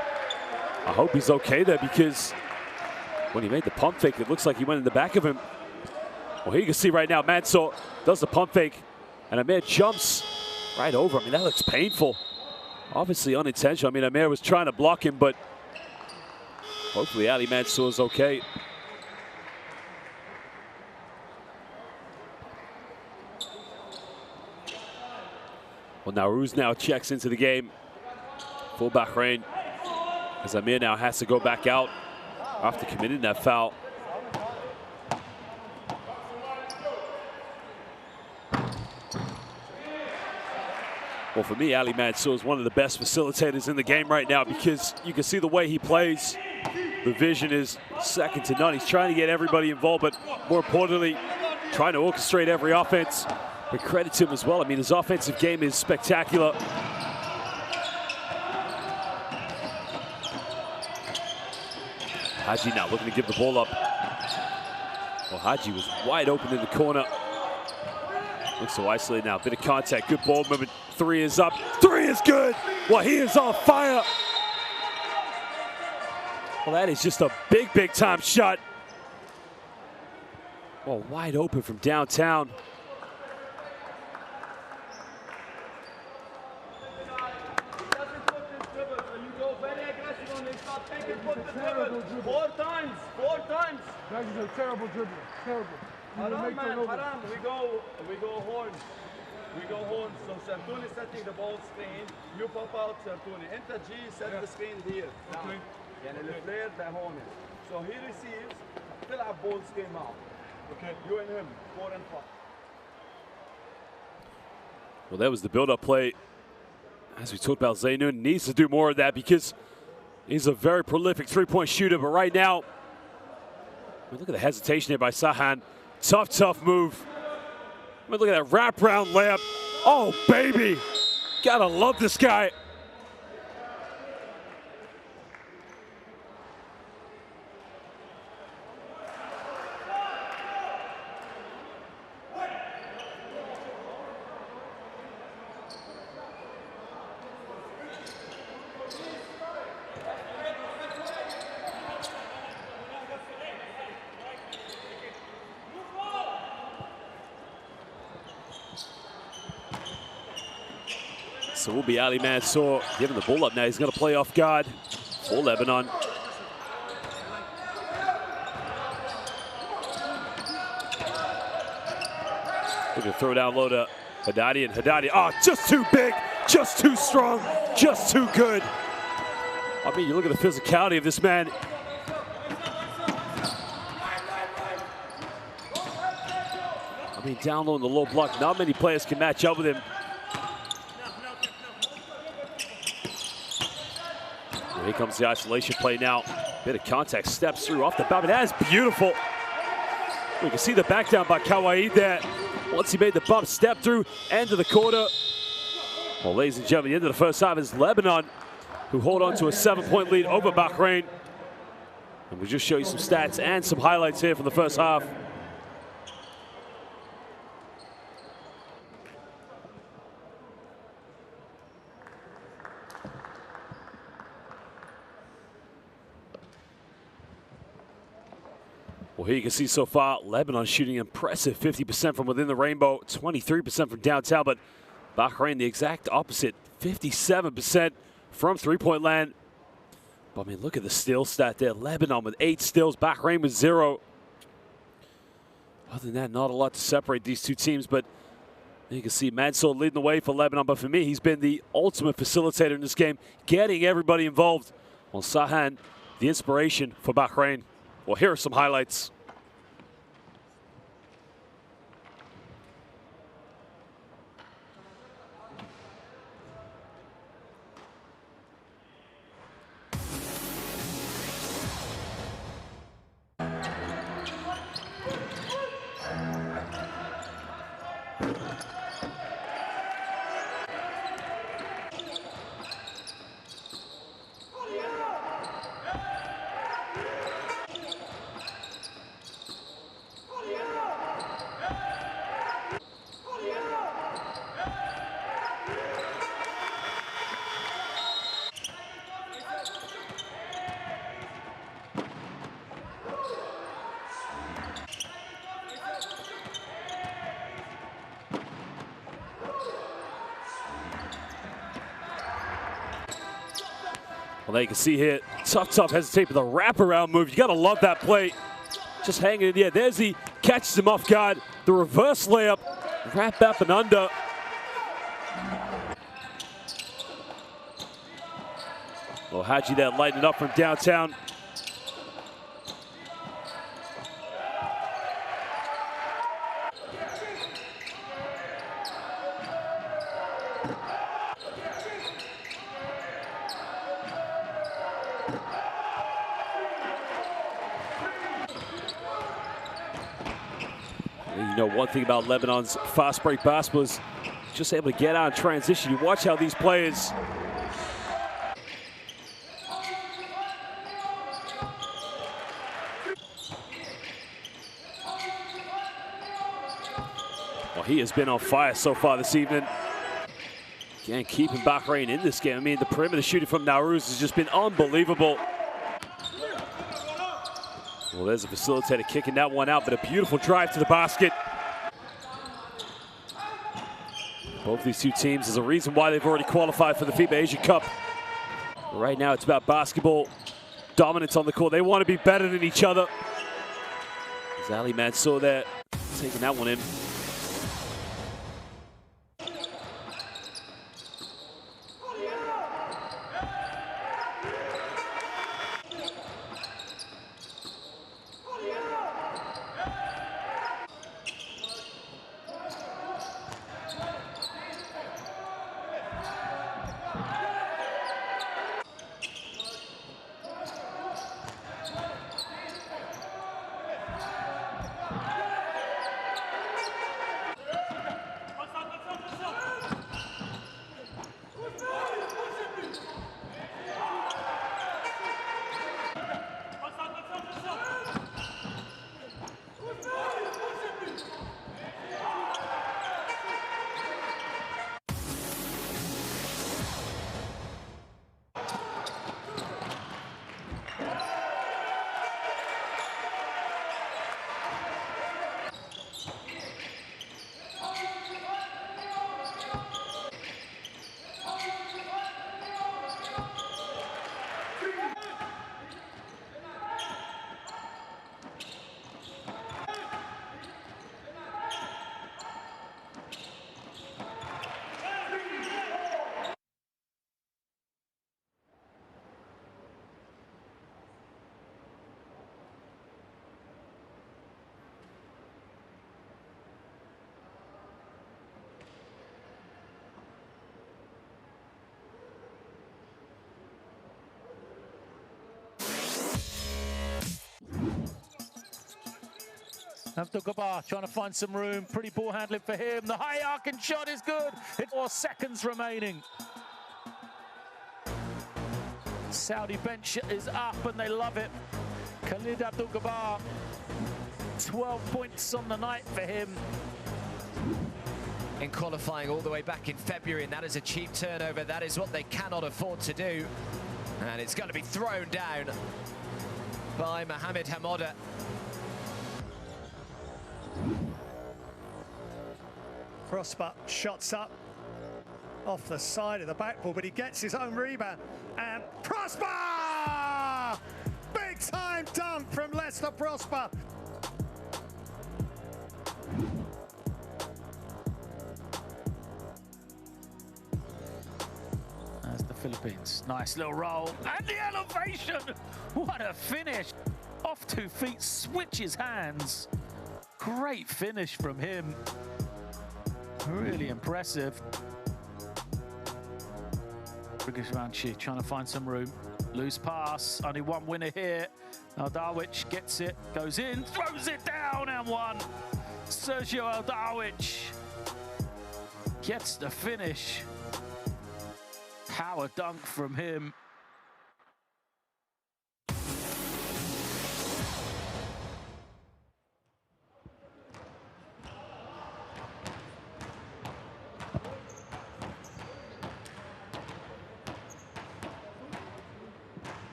I hope he's okay there, because when he made the pump fake, it looks like he went in the back of him. Well, here you can see right now, Mansour does the pump fake, and Amir jumps right over. I mean, that looks painful. Obviously unintentional. I mean, Amir was trying to block him, but hopefully Ali Mansour is okay. Well, Nowruz now checks into the game for Bahrain, as Amir now has to go back out after committing that foul. Well, for me, Ali Mansour is one of the best facilitators in the game right now, because you can see the way he plays. The vision is second to none. He's trying to get everybody involved, but more importantly, trying to orchestrate every offense. But credit to him as well. I mean, his offensive game is spectacular. Haji now looking to give the ball up. Well, Haji was wide open in the corner. Looks so isolated now. Bit of contact, good ball movement. Three is up. Three is good. Well, he is on fire. Well, that is just a big, big time shot. Well, wide open from downtown. Four times. That is a terrible dribble. Terrible. Haram, man, haram. We go horns. We go horns. So Sertouni setting the ball screen. You pop out Sertouni. Enter G, set the screen here. Okay. يعني الفلير ده هون. So he receives. تلعب ball screen معه. Okay. You and him. 4 and 5. Well, that was the build-up play. As we talked about, Zainoun needs to do more of that, because he's a very prolific three-point shooter. But right now, I mean, look at the hesitation here by Sahan. Tough, tough move. I mean, look at that wraparound layup. Oh, baby. Gotta love this guy. So will be Ali Mansour giving the ball up now. He's going to play off guard for Lebanon. Looking to throw down low to Haddadi, and Haddadi, oh, just too big, just too strong, just too good. I mean, you look at the physicality of this man. I mean, down low in the low block, not many players can match up with him. Here comes the isolation play now. Bit of contact, steps through off the bat. That is beautiful. We can see the back down by Kawaii there. Once he made the bump, step through, end of the quarter. Well, ladies and gentlemen, the end of the first half is Lebanon, who hold on to a 7-point lead over Bahrain. And we'll just show you some stats and some highlights here from the first half. Well, here you can see so far, Lebanon shooting impressive 50% from within the rainbow, 23% from downtown, but Bahrain the exact opposite, 57% from three-point land. But I mean, look at the steal stat there. Lebanon with 8 steals, Bahrain with 0. Other than that, not a lot to separate these two teams, but you can see Mansour leading the way for Lebanon, but for me, he's been the ultimate facilitator in this game, getting everybody involved. Well, Sahan, the inspiration for Bahrain. Well, here are some highlights. Well, there you can see here, tough hesitate with the wraparound move. You got to love that play. Just hanging in the air. There's he catches him off guard. The reverse layup, wrap up and under. Well, Haji there lighting it up from downtown. You know, one thing about Lebanon's fast break basketball is just able to get out and transition. You watch how these players well, he has been on fire so far this evening. Again, keeping Bahrain in this game. I mean, the perimeter shooting from Nowruz has just been unbelievable. Well, there's a facilitator kicking that one out, but a beautiful drive to the basket. Both these two teams is a reason why they've already qualified for the FIBA Asia Cup. But right now, it's about basketball dominance on the court. They want to be better than each other. As Ali Mansour there, taking that one in. Abdul-Jabbar trying to find some room. Pretty ball handling for him. The high arcing shot is good. It's 4 seconds remaining. Saudi bench is up and they love it. Khalid Abdul-Jabbar, 12 points on the night for him. In qualifying all the way back in February, and that is a cheap turnover. That is what they cannot afford to do. And it's going to be thrown down by Mohamed Hamoda. Prosper shots up off the side of the backboard, but he gets his own rebound. And Prosper! Big time dunk from Lester Prosper. That's the Philippines. Nice little roll. And the elevation! What a finish! Off 2 feet, switches hands. Great finish from him. Really impressive. Brigishvanchi trying to find some room. Loose pass, only one winner here. Aldawich gets it, goes in, throws it down and one. Sergio Aldawich gets the finish. Power dunk from him.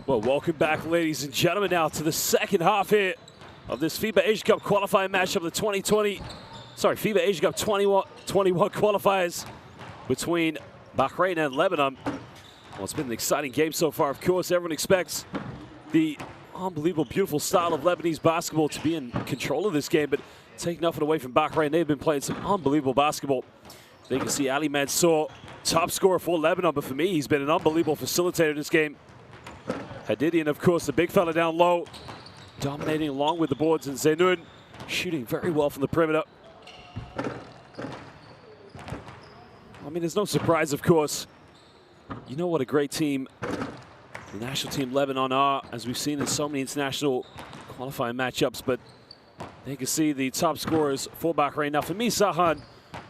Well, welcome back, ladies and gentlemen, now to the second half here of this FIBA Asia Cup qualifying matchup, the FIBA Asia Cup 21 qualifiers between Bahrain and Lebanon. Well, it's been an exciting game so far. Of course, everyone expects the unbelievable, beautiful style of Lebanese basketball to be in control of this game, but take nothing away from Bahrain. They've been playing some unbelievable basketball. They can see Ali Mansour, top scorer for Lebanon, but for me, he's been an unbelievable facilitator in this game. Hadidian, of course, the big fella down low, dominating along with the boards, and Zainoun shooting very well from the perimeter. I mean, there's no surprise, of course. You know what a great team the national team Lebanon are, as we've seen in so many international qualifying matchups, but they can see the top scorers for Bahrain. Now, for me, Sahan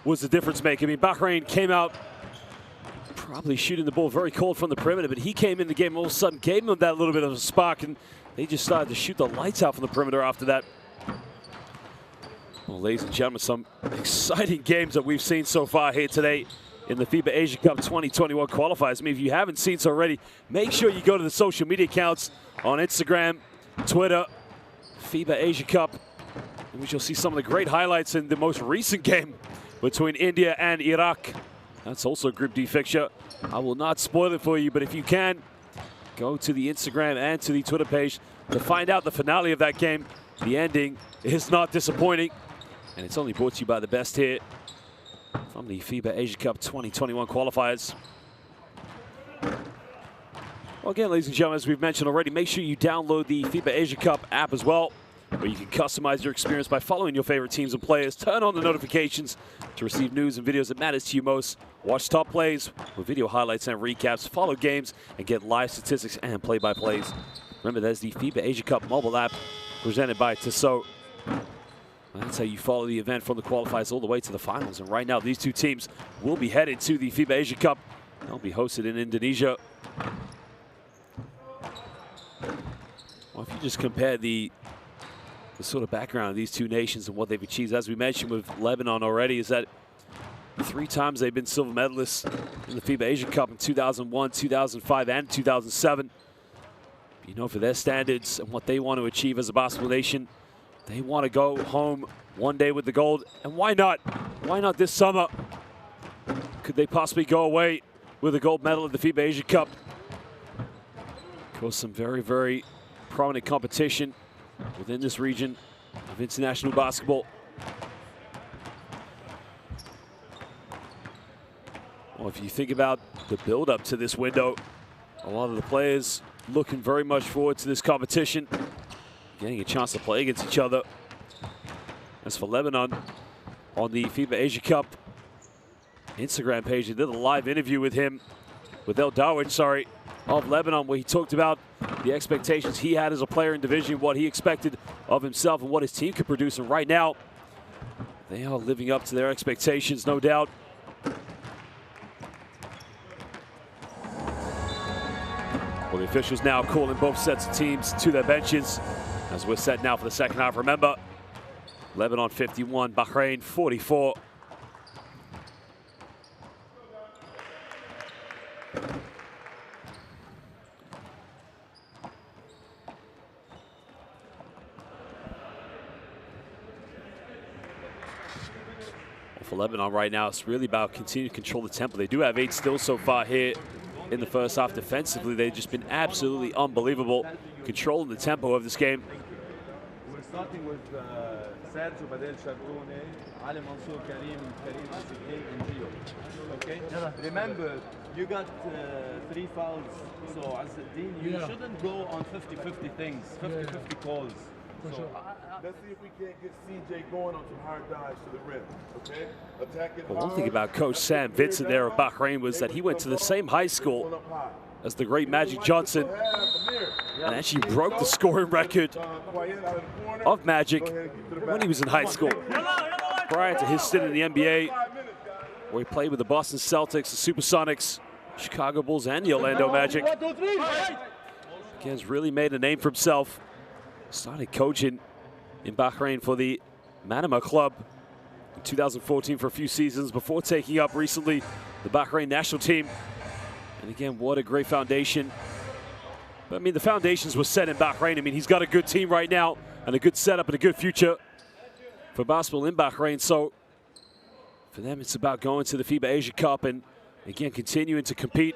was the difference maker. I mean, Bahrain came out probably shooting the ball very cold from the perimeter, but he came in the game and all of a sudden gave them that little bit of a spark, and they just started to shoot the lights out from the perimeter after that. Well, ladies and gentlemen, some exciting games that we've seen so far here today in the FIBA Asia Cup 2021 qualifiers. I mean, if you haven't seen so already, make sure you go to the social media accounts on Instagram, Twitter, FIBA Asia Cup, in which you'll see some of the great highlights in the most recent game between India and Iraq. That's also a Group D fixture. I will not spoil it for you, but if you can, go to the Instagram and to the Twitter page to find out the finale of that game. The ending is not disappointing, and it's only brought to you by the best here from the FIBA Asia Cup 2021 qualifiers. Well, again, ladies and gentlemen, as we've mentioned already, make sure you download the FIBA Asia Cup app as well, where you can customize your experience by following your favorite teams and players. Turn on the notifications to receive news and videos that matters to you most. Watch top plays with video highlights and recaps. Follow games and get live statistics and play-by-plays. Remember, there's the FIBA Asia Cup mobile app presented by Tissot. That's how you follow the event from the qualifiers all the way to the finals. And right now, these two teams will be headed to the FIBA Asia Cup. They'll be hosted in Indonesia. Well, if you just compare the sort of background of these two nations and what they've achieved, as we mentioned with Lebanon already, is that 3 times they've been silver medalists in the FIBA Asia Cup in 2001, 2005, and 2007. You know, for their standards and what they want to achieve as a basketball nation, they want to go home one day with the gold. And why not? Why not this summer? Could they possibly go away with a gold medal at the FIBA Asia Cup? Of course, some very, very prominent competition within this region of international basketball. Well, if you think about the build-up to this window, a lot of the players looking very much forward to this competition, getting a chance to play against each other. As for Lebanon, on the FIBA Asia Cup Instagram page, they did a live interview with him, with El Darwich, of Lebanon, where he talked about the expectations he had as a player in Division, what he expected of himself and what his team could produce. And right now, they are living up to their expectations, no doubt. Well, the officials now calling both sets of teams to their benches as we're set now for the second half. Remember, Lebanon 51, Bahrain 44. For Lebanon right now, it's really about continuing to control the tempo. They do have 8 steals so far here in the first half. Defensively, they've just been absolutely unbelievable, controlling the tempo of this game. We're starting with Sergio Badel Chardone, Ali Mansour Karim Asikay, and Gio. Okay? Remember, you got 3 fouls, so Azzuddin, you shouldn't go on 50-50 things, 50-50 calls. So, let's see if we can't get CJ going on some hard dives to the rim, okay? Attacking Well, one thing about Coach Sam Vincent there of Bahrain was that he went to the same high school as the great Magic Johnson and actually broke the scoring record of Magic when he was in high school. Prior to his stint in the NBA, where he played with the Boston Celtics, the Supersonics, Chicago Bulls, and the Orlando Magic. Again, has really made a name for himself. Started coaching in Bahrain for the Manama Club in 2014 for a few seasons before taking up recently the Bahrain national team. And again, what a great foundation But I mean, the foundations were set in Bahrain. I mean, he's got a good team right now and a good setup and a good future for basketball in Bahrain. So for them, it's about going to the FIBA Asia Cup and, again, continuing to compete.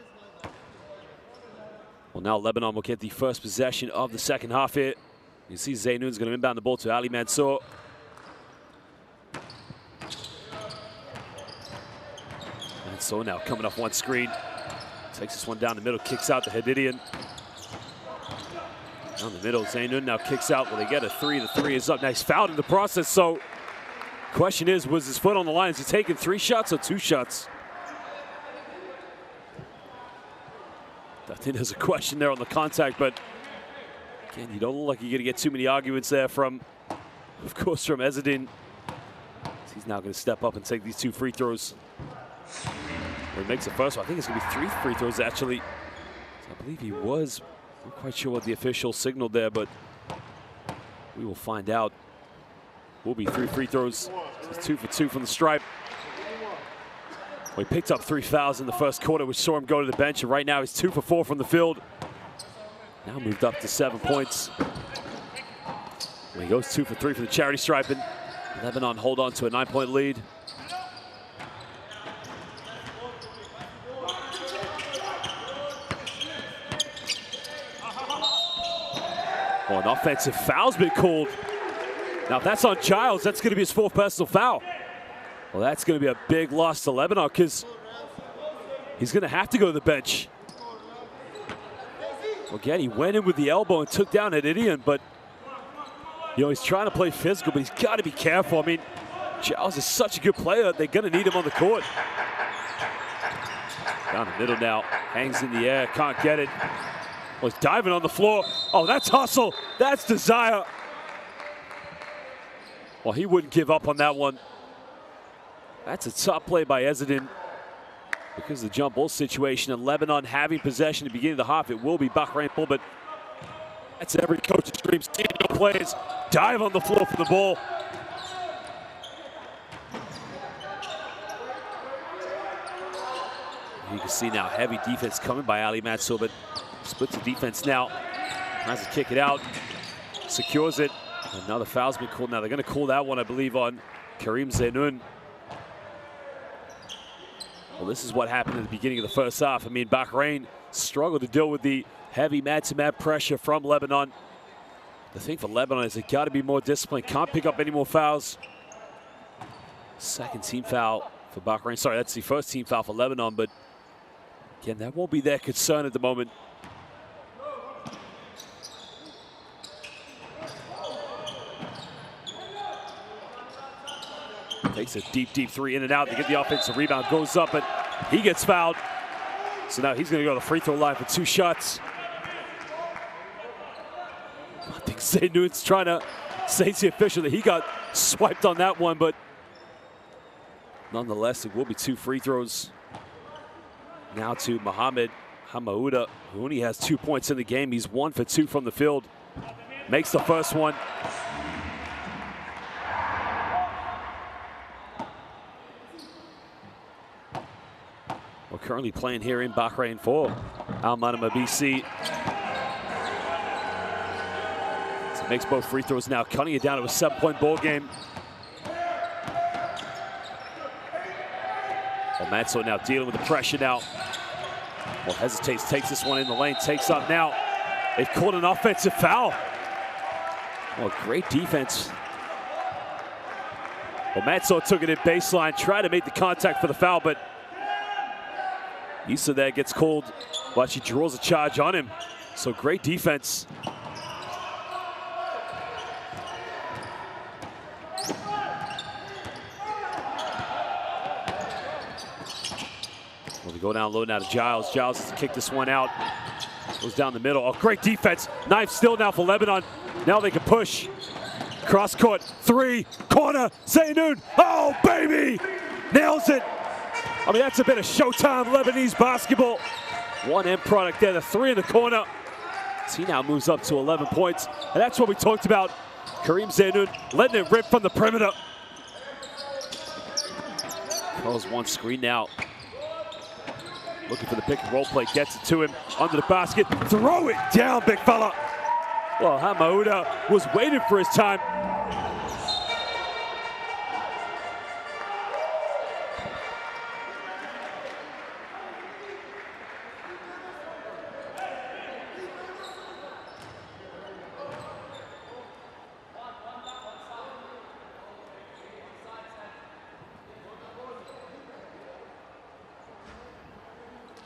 Well, now Lebanon will get the first possession of the second half here. You see Zainoun's going to inbound the ball to Ali Mansour. Mansour now coming off one screen. Takes this one down the middle, kicks out to Hadidian. Down the middle, Zainoun now kicks out. Will they get a three? The three is up. Now he's fouled in the process. So question is, was his foot on the line? Is he taking 3 shots or 2 shots? I think there's a question there on the contact, but again, you don't look like you're going to get too many arguments there from, of course, from Ezzedine. He's now going to step up and take these 2 free throws. Or he makes the first one. I think it's going to be 3 free throws, actually. So I believe he was. I'm not quite sure what the official signaled there, but we will find out. Will be 3 free throws. It's 2 for 2 from the stripe. Well, he picked up 3 fouls in the first quarter, which saw him go to the bench, and right now he's 2 for 4 from the field. Now moved up to 7 points. Well, he goes 2 for 3 for the charity stripe, and Lebanon hold on to a 9-point lead. Oh, an offensive foul's been called. Now, if that's on Giles, that's going to be his 4th personal foul. Well, that's going to be a big loss to Lebanon because he's going to have to go to the bench. Again, he went in with the elbow and took down Hadidian, but you know, he's trying to play physical, but he's got to be careful. I mean, Giles is such a good player. They're going to need him on the court. Down the middle now, hangs in the air, can't get it. Oh, he's diving on the floor. Oh, that's hustle. That's desire. Well, he wouldn't give up on that one. That's a top play by Ezzedine. Because of the jump ball situation and Lebanon having possession at the beginning of the half, it will be Bahrain ball, but that's every coach's dream. Seeing no players dive on the floor for the ball. You can see now heavy defense coming by Ali Mansour, but splits the defense now. Tries to kick it out. Secures it. Another foul's been called now. They're going to call that one, I believe, on Karim Zainoun. Well, this is what happened at the beginning of the first half. I mean, Bahrain struggled to deal with the heavy man-to-man pressure from Lebanon. The thing for Lebanon is they got to be more disciplined. Can't pick up any more fouls. Second team foul for Bahrain. Sorry, that's the first team foul for Lebanon, but again, that won't be their concern at the moment. Takes a deep, deep 3 in and out to get the offensive rebound. Goes up, but he gets fouled. So now he's going to go to the free throw line for 2 shots. I think Zainoun's trying to say to the official that he got swiped on that one, but nonetheless, it will be 2 free throws. Now to Mohamed Hamouda, who only has 2 points in the game. He's 1 for 2 from the field. Makes the first one. We're currently playing here in Bahrain for Al Manama BC. So makes both free throws now, cutting it down to a 7-point ball game. Well, Mansour now dealing with the pressure now. Well, hesitates, takes this one in the lane, takes up now. They've called an offensive foul. Well, great defense. Well, Mansour took it in baseline, tried to make the contact for the foul, but Issa there gets called. Well, she draws a charge on him. So great defense. Well, we go down low now to Giles. Giles has to kick this one out. Goes down the middle. Oh, great defense. Knife still now for Lebanon. Now they can push. Cross court, 3, corner, Zainoun. Oh, baby! Nails it. I mean, that's a bit of Showtime Lebanese basketball. 1 end product there, the 3 in the corner. He now moves up to 11 points. And that's what we talked about. Karim Zainoun letting it rip from the perimeter. Calls one screen now. Looking for the pick and roll play, gets it to him under the basket. Throw it down, big fella. Well, Hamauda was waiting for his time.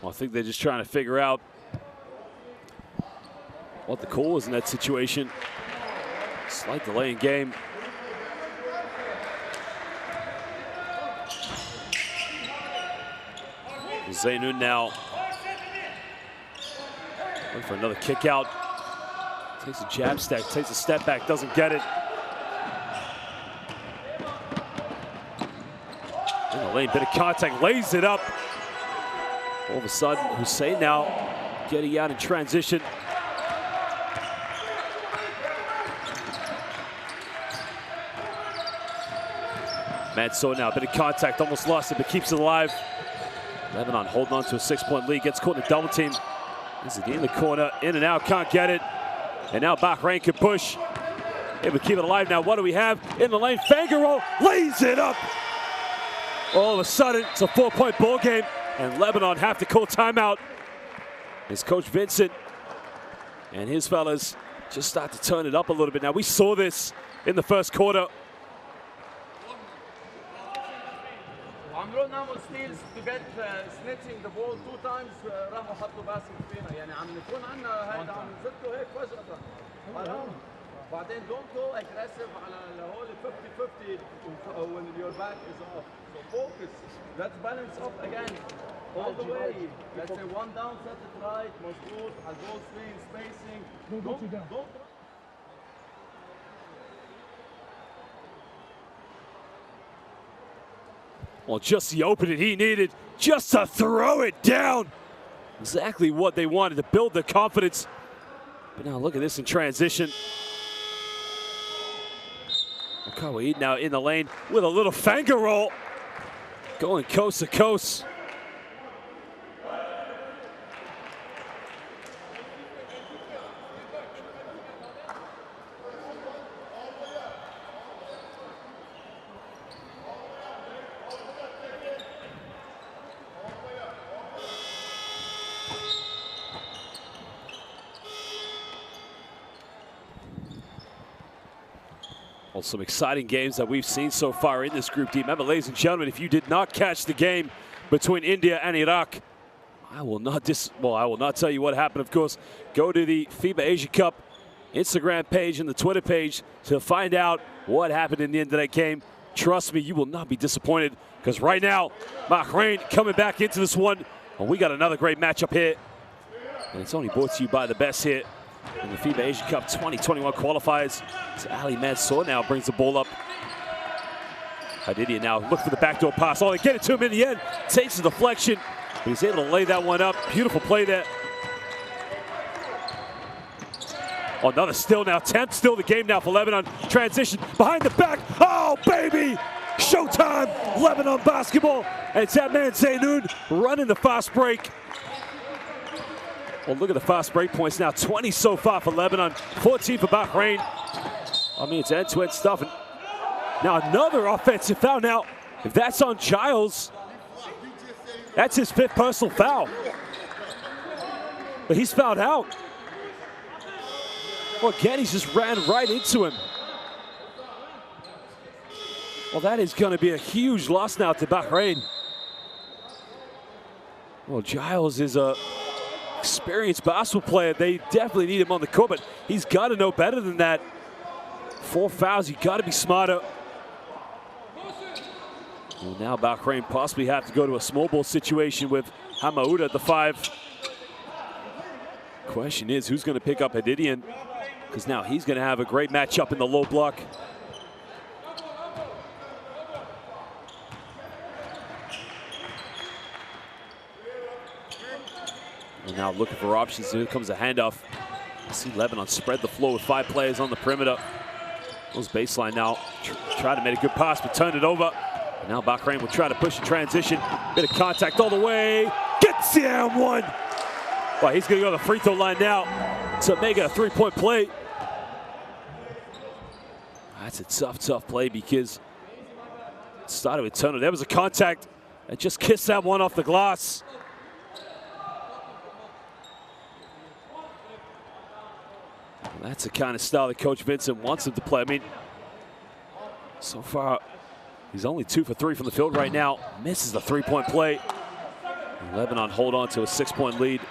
Well, I think they're just trying to figure out what the call is in that situation. Slight delay in game. Zainoun now looking for another kick out. Takes a jab stack, takes a step back, doesn't get it. In the lane, bit of contact, lays it up. All of a sudden, Hussein now getting out in transition. Mansour now, a bit of contact, almost lost it, but keeps it alive. Lebanon holding on to a 6-point lead, gets caught in a double team. Izzadine in the corner, in and out, can't get it. And now Bahrain can push. Able to keep it alive now. What do we have? In the lane, Fangaro lays it up. All of a sudden, it's a 4-point ball game. And Lebanon have to call timeout. As Coach Vincent and his fellas just start to turn it up a little bit. Now, we saw this in the first quarter. عمرو نعمل steals to get snitching the ball 2 times راحوا حطوا باسكت فينا يعني عم نكون عندنا هيدا عم نزتوا هيك فجأة بعدين don't go aggressive على الهول 50-50 when your back is off. So focus. Let's balance up again. All the way. Let's say 1 down, set it right, مظبوط على goal swing, spacing. Don't Well, just the opening he needed, just to throw it down. Exactly what they wanted to build their confidence. But now look at this in transition. Okawaid now in the lane with a little finger roll. Going coast to coast. Well, some exciting games that we've seen so far in this Group D. Remember, ladies and gentlemen, if you did not catch the game between India and Iraq, I will not tell you what happened, of course. Go to the FIBA Asia Cup Instagram page and the Twitter page to find out what happened in the end of that game. Trust me, you will not be disappointed, because right now, Bahrain coming back into this one. And we got another great matchup here. And it's only brought to you by the best here in the FIBA Asia Cup 2021 qualifiers. So Ali Mansour now brings the ball up. Hadidia now look for the backdoor pass. Oh, they get it to him in the end. Takes the deflection, but he's able to lay that one up. Beautiful play there. Oh, another steal now. 10th steal of the game now for Lebanon. Transition behind the back. Oh, baby! Showtime! Lebanon basketball. And it's that man Zainoun running the fast break. Well, look at the fast break points now. 20 so far for Lebanon, 14 for Bahrain. I mean, it's end-to-end stuff. And now another offensive foul. Now, if that's on Giles, that's his 5th personal foul. But he's fouled out. Well, again, he's just ran right into him. Well, that is going to be a huge loss now to Bahrain. Well, Giles is a experienced basketball player. They definitely need him on the court, but he's got to know better than that. 4 fouls, you got to be smarter. Well, now Bahrain possibly have to go to a small ball situation with Hamauda at the 5. Question is, who's going to pick up Hadidian? Because now he's going to have a great matchup in the low block. And now looking for options. Here comes a handoff. I see Lebanon spread the floor with 5 players on the perimeter. Goes baseline now. Tried to make a good pass, but turned it over. And now Bahrain will try to push in transition. Bit of contact all the way. Get hits the and one. Well, he's going to go to the free throw line now to make it a three-point play. That's a tough, tough play because it started with Turner. There was a contact and just kissed that one off the glass. That's the kind of style that Coach Vincent wants him to play. I mean, so far, he's only 2 for 3 from the field right now. Misses the three-point play. And Lebanon hold on to a 6-point lead.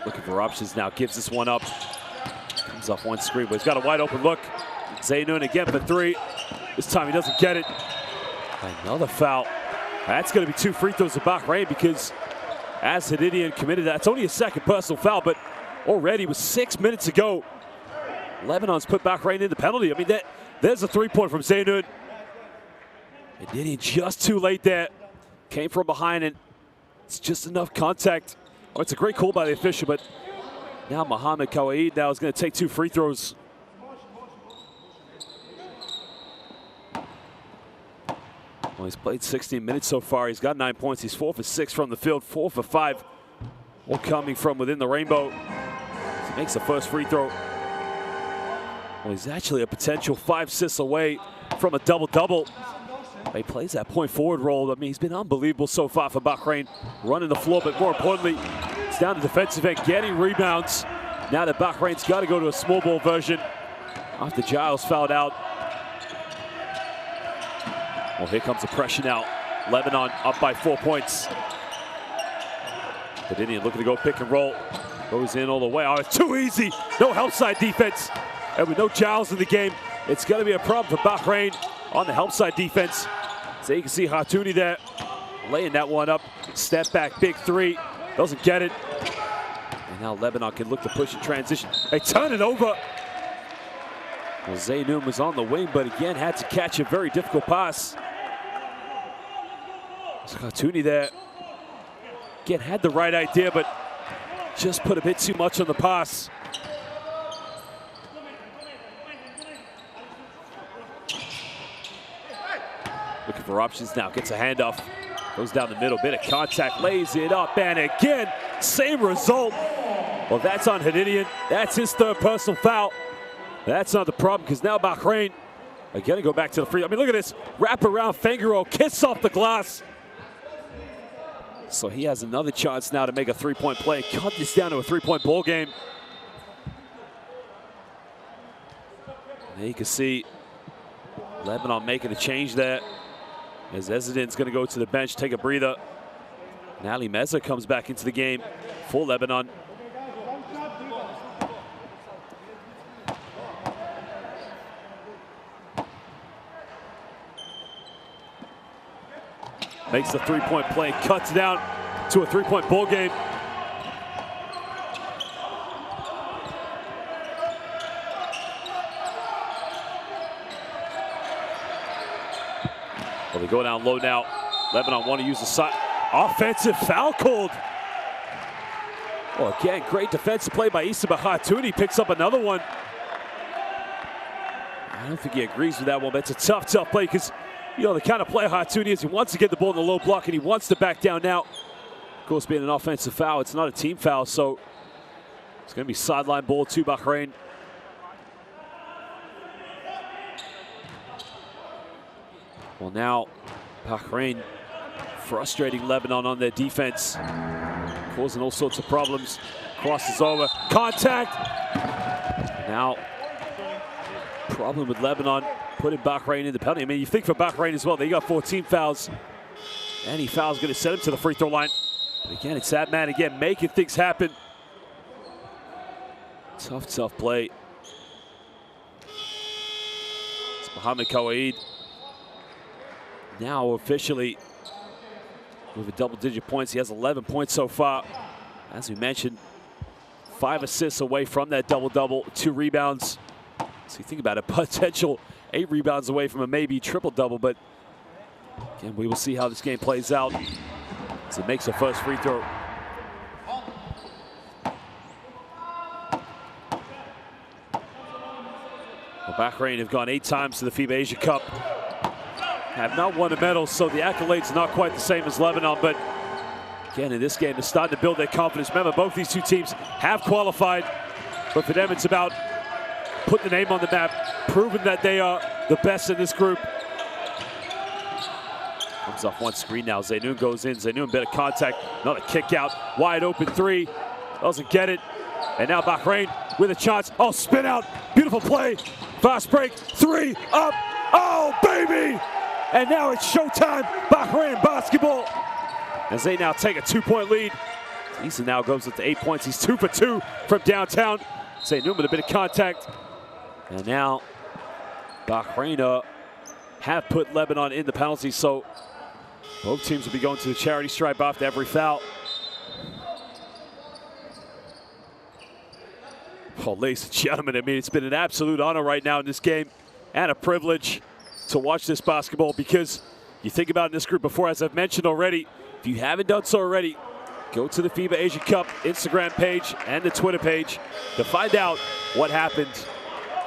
Looking for options now, gives this one up. Comes off one screen, but he's got a wide open look. Zainoun again for 3. This time he doesn't get it. Another foul. That's going to be 2 free throws to Bahrain because as Hadidian committed, that's only a second personal foul, but already with 6 minutes to go, Lebanon's put Bahrain in the penalty. I mean, there's a 3-point from Zainoun. Hadidian just too late there. Came from behind and it's just enough contact. Oh, it's a great call by the official, but now Mohamed Kawaid now is going to take 2 free throws. Well, he's played 16 minutes so far. He's got 9 points. He's 4 for 6 from the field, 4 for 5. All coming from within the rainbow. So he makes the first free throw. Well, he's actually a potential 5 assists away from a double-double. He plays that point forward role. I mean, he's been unbelievable so far for Bahrain, running the floor, but more importantly, it's down to defensive end, getting rebounds. Now that Bahrain's got to go to a small ball version after Giles fouled out. Well, here comes the pressure now. Lebanon up by 4 points. Hadidian looking to go pick and roll. Goes in all the way. Oh, it's too easy. No help side defense. And with no Giles in the game, it's going to be a problem for Bahrain on the help side defense. So you can see Hatouni there laying that one up. Step back, big 3. Doesn't get it. And now Lebanon can look to push in transition. They turn it over. Well, Zainoun was on the wing, but again had to catch a very difficult pass. Hatouni there. Again, had the right idea, but just put a bit too much on the pass. Looking for options now, gets a handoff. Goes down the middle, bit of contact, lays it up, and again, same result. Well, that's on Hadidian. That's his 3rd personal foul. That's not the problem, because now Bahrain are going to go back to the free. I mean, look at this. Wrap around Fangaro, kiss off the glass. So he has another chance now to make a 3-point play. Cut this down to a 3-point ball game. And you can see Lebanon making a change there. As Ezedin's going to go to the bench, take a breather. And Ali Meza comes back into the game for Lebanon. Makes the 3-point play, cuts down to a 3-point ball game. Well, they go down low now. Lebanon want to use the side. Offensive foul called. Well, again, great defensive play by Issa Hatouni. Picks up another one. I don't think he agrees with that one, but it's a tough, tough play because, you know, the kind of player Hatouni is, he wants to get the ball in the low block and he wants to back down now. Of course, being an offensive foul, it's not a team foul, so it's going to be sideline ball to Bahrain. Well, now Bahrain frustrating Lebanon on their defense, causing all sorts of problems. Crosses over, contact. Now, problem with Lebanon, putting Bahrain in the penalty. I mean, you think for Bahrain as well, they got 14 fouls. Any foul's going to send him to the free throw line. But again, it's that man again, making things happen. Tough, tough play. It's Mohamed Kawaid. Now officially with a double-digit points. He has 11 points so far. As we mentioned, 5 assists away from that double-double, 2 rebounds. So you think about it, potential 8 rebounds away from a maybe triple-double, but again, we will see how this game plays out as he makes the first free throw. Well, Bahrain have gone 8 times to the FIBA Asia Cup. Have not won a medal, so the accolades are not quite the same as Lebanon, but again, in this game, they're starting to build their confidence. Remember, both these two teams have qualified, but for them, it's about putting the name on the map, proving that they are the best in this group. Comes off one screen now. Zainoun goes in. Zainoun, bit of contact. Another kick out. Wide open three. Doesn't get it. And now Bahrain with a chance. Oh, spin out. Beautiful play. Fast break. Three. Up. Oh, baby. And now it's showtime. Bahrain basketball. As they now take a 2-point lead. Eason now goes up to 8 points. He's 2 for 2 from downtown. Zainoun with a bit of contact. And now Bahrain have put Lebanon in the penalty, so both teams will be going to the charity stripe after every foul. Oh, ladies and gentlemen, I mean, it's been an absolute honor right now in this game and a privilege to watch this basketball, because you think about in this group before, as I've mentioned already, if you haven't done so already, go to the FIBA Asia Cup Instagram page and the Twitter page to find out what happened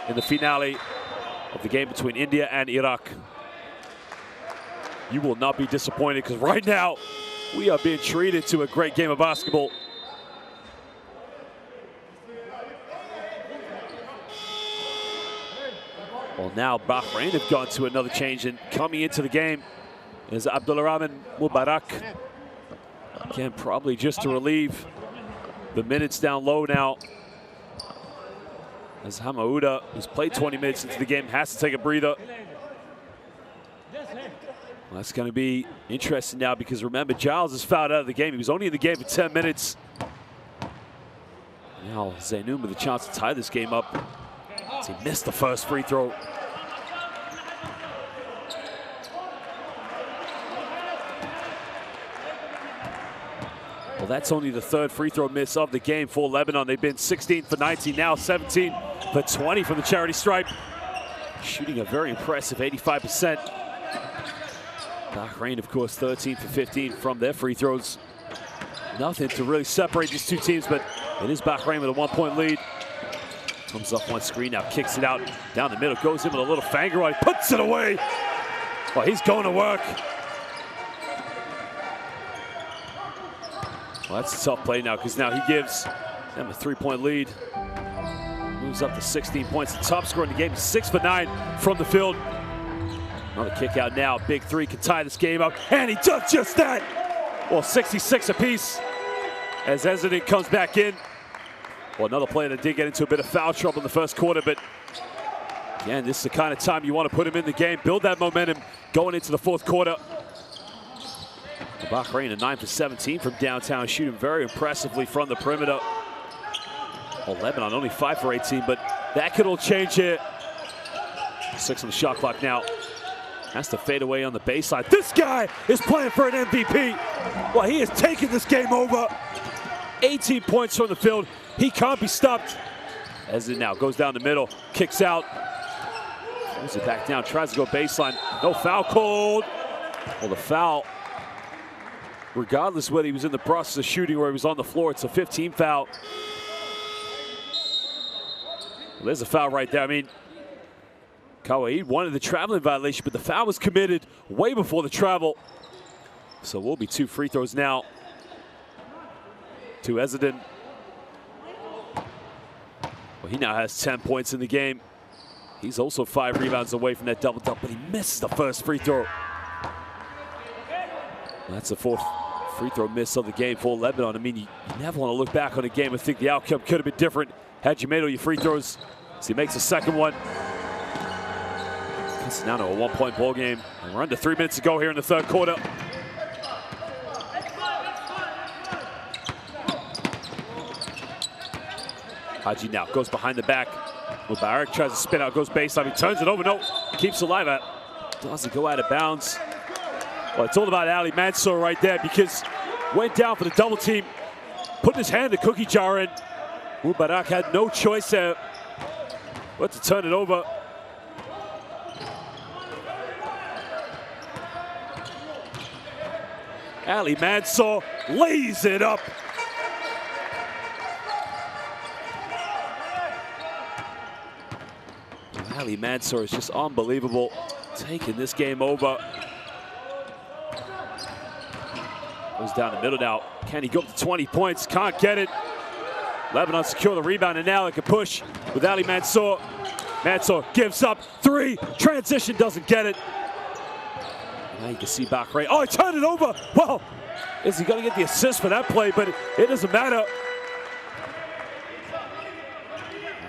in the finale of the game between India and Iraq. You will not be disappointed, because right now we are being treated to a great game of basketball. Well, now Bahrain have gone to another change, and coming into the game is Abdulrahman Mubarak. Again, probably just to relieve the minutes down low now, as Hamauda, who's played 20 minutes into the game, has to take a breather. Well, that's going to be interesting now, because remember, Giles is fouled out of the game. He was only in the game for 10 minutes. Now Zainoun with a chance to tie this game up, as he missed the first free throw. Well, that's only the third free throw miss of the game for Lebanon. They've been 16 for 19, now 17 for 20 from the charity stripe. Shooting a very impressive 85%. Bahrain, of course, 13 for 15 from their free throws. Nothing to really separate these two teams, but it is Bahrain with a 1-point lead. Comes off one screen now, kicks it out down the middle, goes in with a little finger right, puts it away. Well, he's going to work. Well, that's a tough play now, because now he gives them a 3-point lead. Moves up to 16 points. The top scorer in the game is 6 for 9 from the field. Another kick out now. Big three can tie this game up, and he does just that. Well, 66 apiece as Ezedin comes back in. Well, another player that did get into a bit of foul trouble in the first quarter, but again, this is the kind of time you want to put him in the game, build that momentum going into the fourth quarter. Bahrain, a 9 for 17 from downtown, shooting very impressively from the perimeter. Well, Lebanon only 5 for 18, but that could all change here. 6 on the shot clock now. Has to fade away on the baseline. This guy is playing for an MVP. Well, he is taking this game over. 18 points from the field. He can't be stopped. As it now goes down the middle, kicks out. Throws it back down, tries to go baseline. No foul called. Well, the foul, regardless whether he was in the process of shooting or he was on the floor, it's a 15 foul. Well, there's a foul right there. I mean, Kawaid wanted the traveling violation, but the foul was committed way before the travel. So we'll be 2 free throws now to Ezedin. Well, he now has 10 points in the game. He's also 5 rebounds away from that double-double, but he misses the first free throw. That's the 4th free throw miss of the game for Lebanon. I mean, you never want to look back on a game and think the outcome could have been different had you made all your free throws. So he makes the second one. It's now to a 1-point ball game. And we're under 3 minutes to go here in the third quarter. Haji now goes behind the back. Mubarak tries to spin out, goes baseline. He turns it over. No, keeps alive. Doesn't go out of bounds. Well, it's all about Ali Mansour right there, because went down for the double team, put his hand in the cookie jar, and Mubarak had no choice there but to turn it over. Ali Mansour lays it up. Ali Mansour is just unbelievable, taking this game over. Goes down the middle now. Can he go up to 20 points? Can't get it. Lebanon secure the rebound, and now they can push with Ali Mansour. Mansour gives up 3. Transition, doesn't get it. Now you can see Bahrain. Oh, he turned it over. Well, is he going to get the assist for that play? But it doesn't matter.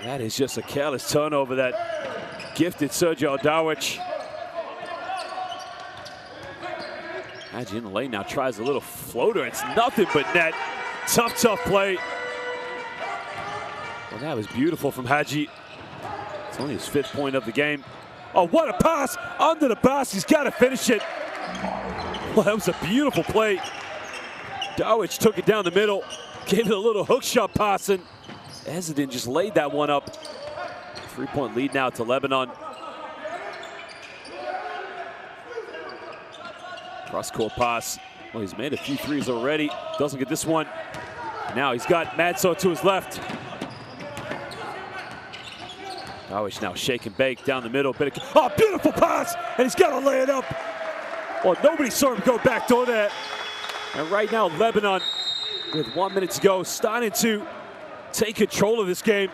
That is just a careless turnover that gifted Sergio Aldawich. Hadji in the lane now tries a little floater. It's nothing but net. Tough play. Well, that was beautiful from Hadji. It's only his 5th point of the game. Oh, what a pass! Under the basket, he's got to finish it. Well, that was a beautiful play. Dawich took it down the middle, gave it a little hook shot pass, and Ezedin just laid that one up. 3-point lead now to Lebanon. Cross-court pass. Well, he's made a few threes already. Doesn't get this one. Now he's got Mansour to his left. Dawich now shake and bake down the middle. Oh, beautiful pass! And he's got to lay it up. Well, nobody saw him go backdoor there. And right now, Lebanon, with 1 minute to go, starting to take control of this game.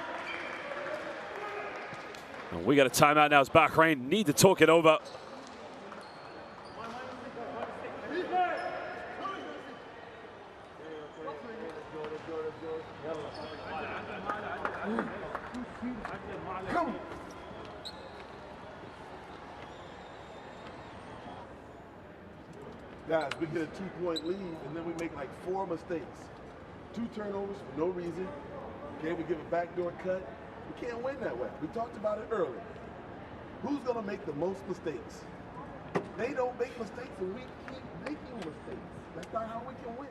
And we got a timeout now as Bahrain need to talk it over. Guys, we get a 2-point lead, and then we make like 4 mistakes. 2 turnovers for no reason. Okay, we give a backdoor cut. We can't win that way. We talked about it earlier. Who's gonna make the most mistakes? They don't make mistakes, and we keep making mistakes. That's not how we can win.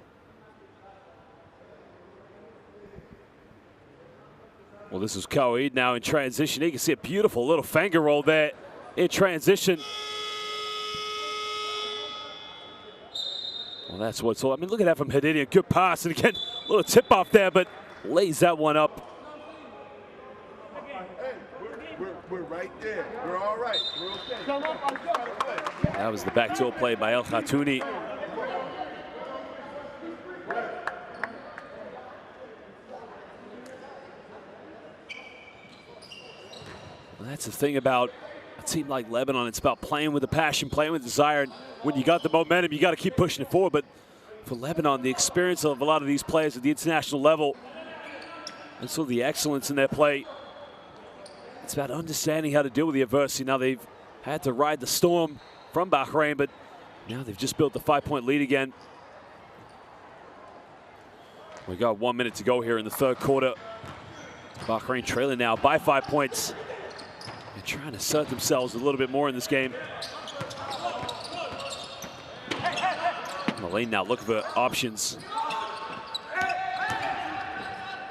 Well, this is Khalid now in transition. You can see a beautiful little finger roll there in transition. Well, that's what's all. I mean, look at that from Hadidian. Good pass. And again, a little tip off there, but lays that one up. Hey, we're right there. We're all right. We're okay. That was the backdoor play by El Khatouni. Well, that's the thing about a team like Lebanon. It's about playing with the passion, playing with desire. And when you got the momentum, you got to keep pushing it forward. But for Lebanon, the experience of a lot of these players at the international level, and so the excellence in their play, it's about understanding how to deal with the adversity. Now they've had to ride the storm from Bahrain, but now they've just built the 5-point lead again. We got 1 minute to go here in the 3rd quarter. Bahrain trailing now by 5 points. They're trying to assert themselves a little bit more in this game. In the lane now, looking for options.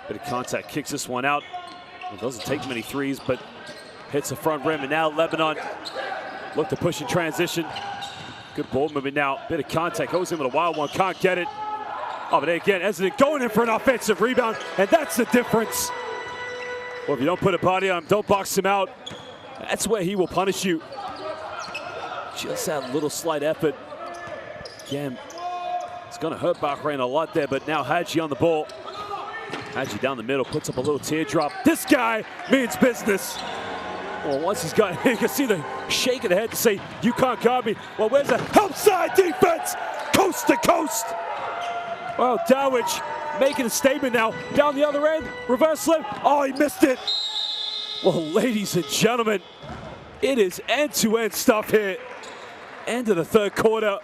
Bit of contact, kicks this one out. It doesn't take many threes, but hits the front rim. And now Lebanon look to push in transition. Good ball movement now. Bit of contact, goes in with a wild one, can't get it. Oh, but again, Ezedin going in for an offensive rebound, and that's the difference. Well, if you don't put a body on him, don't box him out. That's where he will punish you. Just that little slight effort. Again, it's going to hurt Bahrain a lot there, but now Hadji on the ball. Hadji down the middle, puts up a little teardrop. This guy means business. Well, once he's got, you can see the shake of the head to say, you can't guard me. Well, where's the help side defense? Coast to coast. Well, Dawich making a statement now. Down the other end, reverse slip. Oh, he missed it. Well, ladies and gentlemen, it is end-to-end stuff here. End of the 3rd quarter.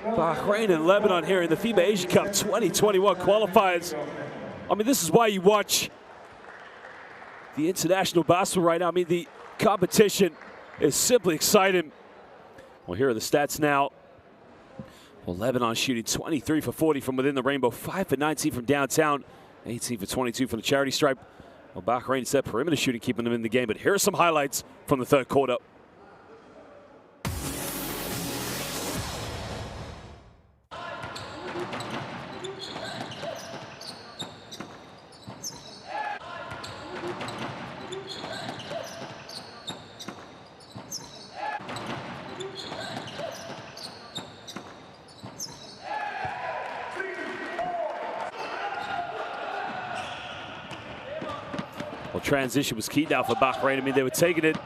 Bahrain and Lebanon here in the FIBA Asia Cup 2021 qualifiers. I mean, this is why you watch the international basketball right now. I mean, the competition is simply exciting. Well, here are the stats now. Well, Lebanon shooting 23 for 40 from within the rainbow, 5 for 19 from downtown, 18 for 22 from the charity stripe. Well, Bahrain set perimeter shooting, keeping them in the game. But here are some highlights from the 3rd quarter. transition was key now for Bahrain. I mean, they were taking it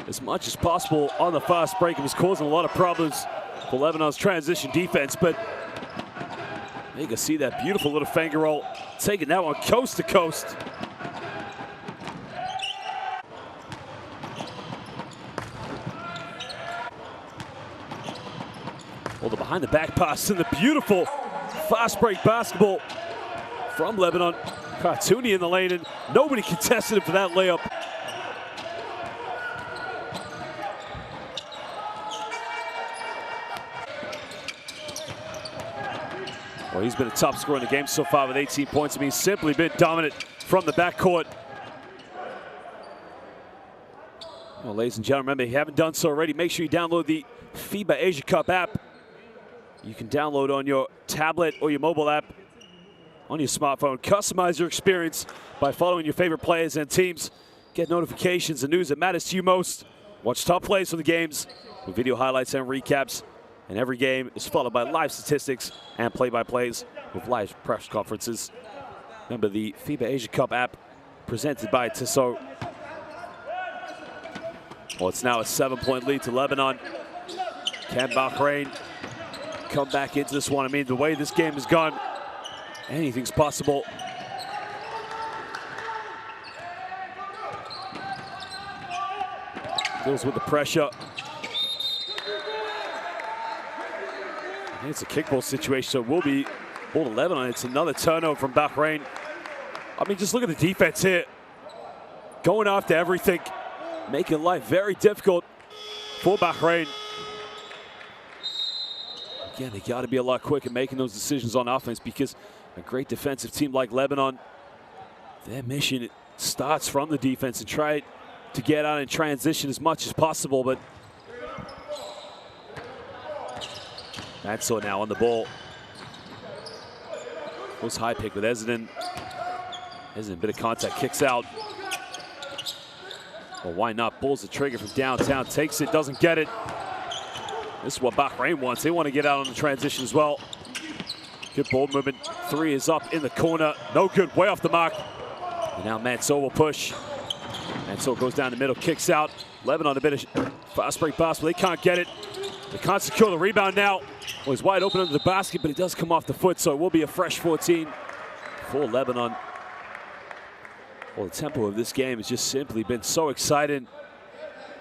as much as possible on the fast break. It was causing a lot of problems for Lebanon's transition defense, but you can see that beautiful little finger roll, taking that one coast to coast. Well, the behind the back pass and the beautiful fast break basketball from Lebanon. Khatuni in the lane, and nobody contested it for that layup. Well, he's been a top scorer in the game so far with 18 points. I mean, he's simply been dominant from the backcourt. Well, ladies and gentlemen, remember, if you haven't done so already, make sure you download the FIBA Asia Cup app. You can download on your tablet or your mobile app on your smartphone. Customize your experience by following your favorite players and teams. Get notifications and news that matters to you most. Watch top plays from the games with video highlights and recaps. And every game is followed by live statistics and play-by-plays with live press conferences. Remember, the FIBA Asia Cup app presented by Tissot. Well, it's now a 7-point lead to Lebanon. Can Bahrain come back into this one? I mean, the way this game has gone, anything's possible. Deals with the pressure. I think it's a kickball situation, so it will be ball to Lebanon. It's another turnover from Bahrain. I mean, just look at the defense here. Going after everything, making life very difficult for Bahrain. Again, they got to be a lot quicker making those decisions on offense, because a great defensive team like Lebanon, their mission starts from the defense and try to get out and transition as much as possible. But Mansour now on the ball. Goes high pick with Ezedin. Ezedin, bit of contact, kicks out. Well, why not? Pulls the trigger from downtown, takes it, doesn't get it. This is what Bahrain wants. They want to get out on the transition as well. Good ball movement. Three is up in the corner. No good, way off the mark. And now Mansour will push. Mansour goes down the middle, kicks out. Lebanon a bit of fast break pass, but they can't get it. They can't secure the rebound now. Well, he's wide open under the basket, but it does come off the foot, so it will be a fresh 14 for Lebanon. Well, the tempo of this game has just simply been so exciting.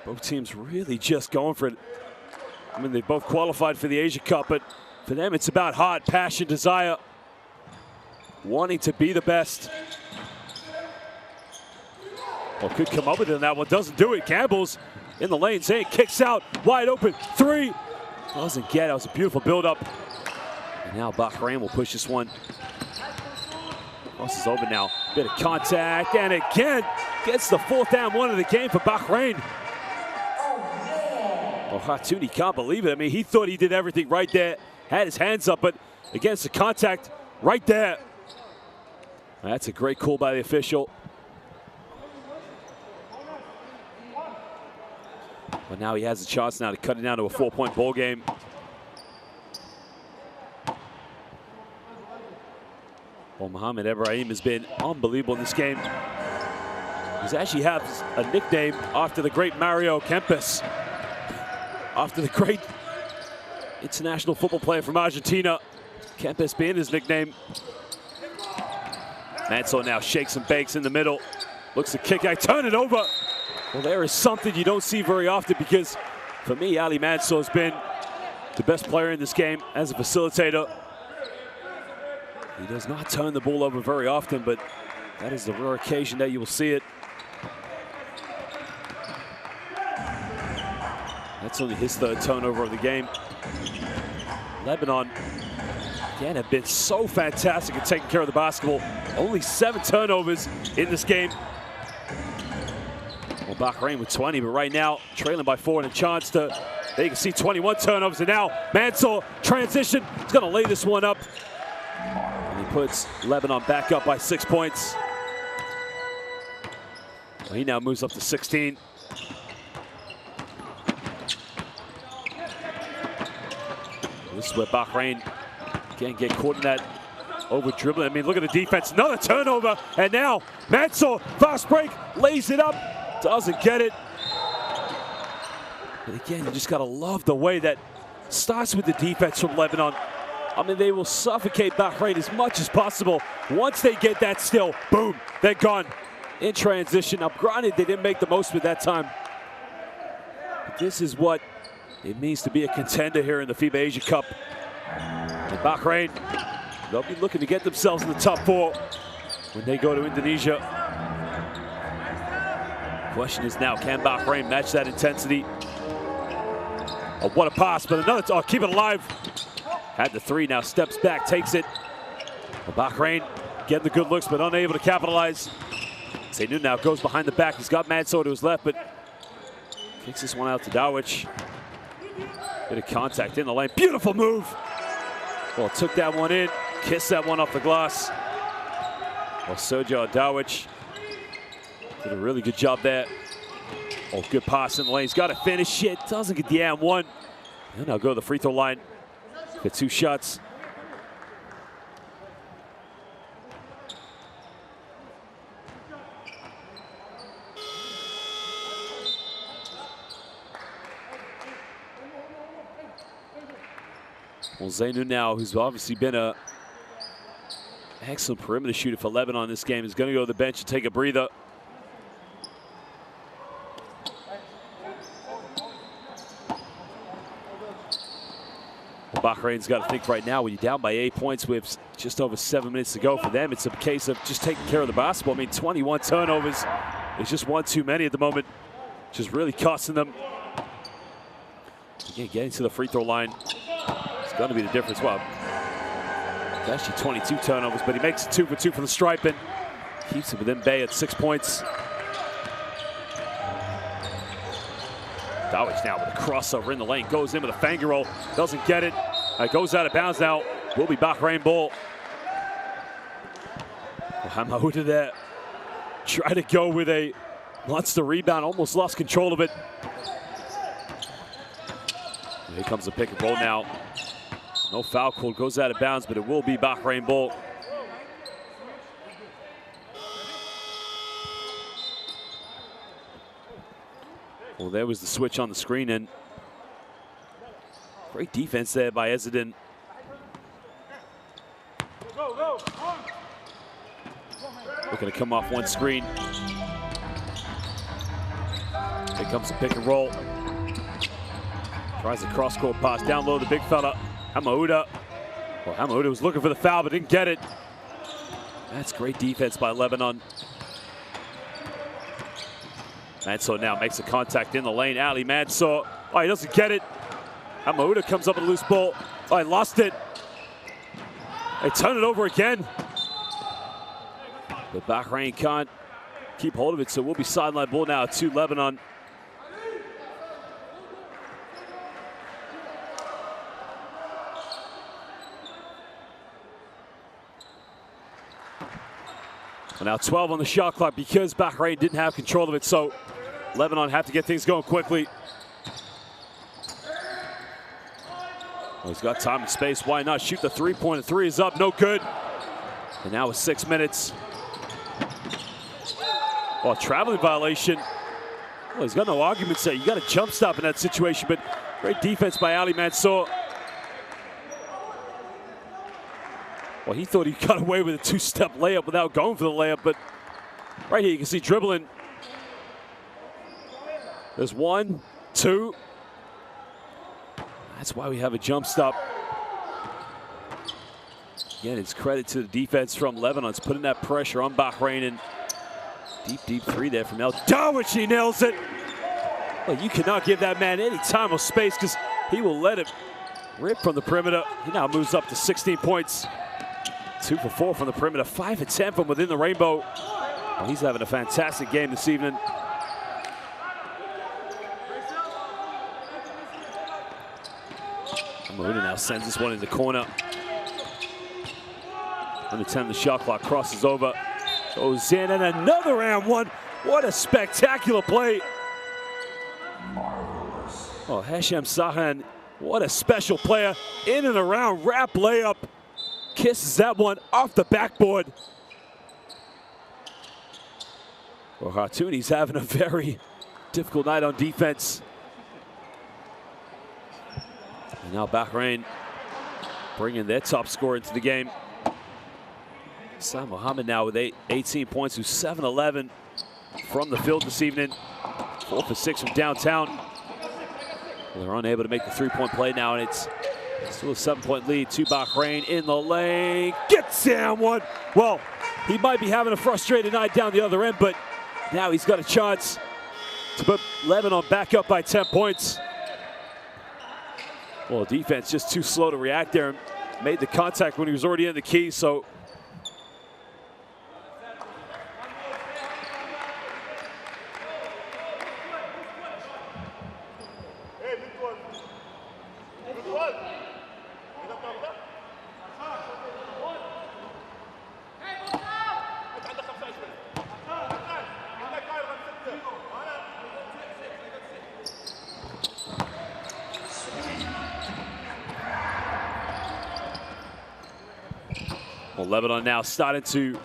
Both teams really just going for it. I mean, they both qualified for the Asia Cup, but for them, it's about heart, passion, desire, wanting to be the best. Well, could come up with it on that one, doesn't do it. Campbell's in the lane, saying kicks out, wide open, three. Doesn't get it. That was a beautiful build-up. And now Bahrain will push this one. Crosses over now. Bit of contact, and again gets the fourth and one of the game for Bahrain. Well, Khatuni can't believe it. I mean, he thought he did everything right there. Had his hands up, but against the contact right there. That's a great call by the official. But now he has a chance now to cut it down to a 4-point ball game. Well, Mohamed Ibrahim has been unbelievable in this game. He actually has a nickname after the great Mario Kempes, after the great international football player from Argentina, Kempes being his nickname. Mansour now shakes and bakes in the middle. Looks to kick out, turn it over. Well, there is something you don't see very often, because for me, Ali Mansour has been the best player in this game as a facilitator. He does not turn the ball over very often, but that is the rare occasion that you will see it. That's only his third turnover of the game. Lebanon, again, have been so fantastic at taking care of the basketball. Only 7 turnovers in this game. Well, Bahrain with 20, but right now trailing by 4 and a chance to, there you can see 21 turnovers, and now Mansour transition. He's going to lay this one up. And he puts Lebanon back up by 6 points. Well, he now moves up to 16. This is where Bahrain can't get caught in that over dribbling. I mean, look at the defense. Another turnover. And now Mansour, fast break, lays it up. Doesn't get it. But again, you just got to love the way that starts with the defense from Lebanon. I mean, they will suffocate Bahrain as much as possible. Once they get that steal, boom, they're gone. In transition. Now, granted, they didn't make the most of it that time. But this is what it means to be a contender here in the FIBA Asia Cup. And Bahrain, they'll be looking to get themselves in the top 4 when they go to Indonesia. Question is now, can Bahrain match that intensity? Oh, what a pass, but another, oh, keep it alive. Had the 3, now steps back, takes it. Well, Bahrain getting the good looks, but unable to capitalize. Zainu now goes behind the back. He's got Mansour to his left, but kicks this one out to Dawic. Bit of contact in the lane. Beautiful move. Well, took that one in, kissed that one off the glass. Well, Sergio Dawic did a really good job there. Oh, good pass in the lane. He's got to finish it. Doesn't get the and one. He'll now go to the free throw line. Get 2 shots. Well, Zainu now, who's obviously been an excellent perimeter shooter for Lebanon in this game, is going to go to the bench and take a breather. Well, Bahrain's got to think right now, when you're down by 8 points with just over 7 minutes to go for them, it's a case of just taking care of the basketball. I mean, 21 turnovers is just one too many at the moment, which is really costing them. Again, getting to the free throw line. It's going to be the difference. Well, it's actually 22 turnovers, but he makes it 2 for 2 for the stripe and keeps it within bay at 6 points. Dawic now with a crossover in the lane, goes in with a finger roll, doesn't get it. Goes out of bounds now. Will be Bahrain ball. Hamauda there. Try to go with a monster rebound, almost lost control of it. Here comes the pick and roll now. No foul call, goes out of bounds, but it will be Bahrain ball. Well, there was the switch on the screen, and great defense there by Ezedin. Looking to come off one screen. Here comes the pick and roll. Tries a cross-court pass down low, the big fella, Hamauda. Well, Hamauda was looking for the foul, but didn't get it. That's great defense by Lebanon. Mansour now makes a contact in the lane. Ali Mansour. Oh, he doesn't get it. Hamauda comes up with a loose ball. Oh, he lost it. They turn it over again. But Bahrain can't keep hold of it, so we'll be sideline ball now to Lebanon. Well, now 12 on the shot clock because Bahrain didn't have control of it, so Lebanon have to get things going quickly. Well, he's got time and space. Why not shoot the three-pointer? 3 is up, no good. And now with 6 minutes. Well, traveling violation. Well, he's got no arguments there. You got a jump stop in that situation, but great defense by Ali Mansour. Well, he thought he got away with a 2-step layup without going for the layup, but right here you can see dribbling. There's 1, 2. That's why we have a jump stop. Again, it's credit to the defense from Lebanon. It's putting that pressure on Bahrain, and deep 3 there from El Dawic. He nails it. Well, you cannot give that man any time or space because he will let it rip from the perimeter. He now moves up to 16 points. 2 for 4 from the perimeter, 5 for 10 from within the rainbow. Well, he's having a fantastic game this evening. Hamauda now sends this one in the corner. Under 10, the shot clock crosses over. Goes in, and another and one. What a spectacular play. Oh, Hashem Sahan, what a special player. In and around, wrap layup. kisses that one off the backboard. Well, Khatuni's having a very difficult night on defense. And now Bahrain bringing their top scorer into the game. Sam Mohammed now with 18 points, who's 7-11 from the field this evening. 4 for 6 from downtown. Well, they're unable to make the three-point play now, and it's still a 7-point lead to Bahrain in the lane. Gets down one. Well, he might be having a frustrated night down the other end, but now he's got a chance to put Lebanon back up by 10 points. Well, defense just too slow to react there. Made the contact when he was already in the key, so. Well, Lebanon now starting to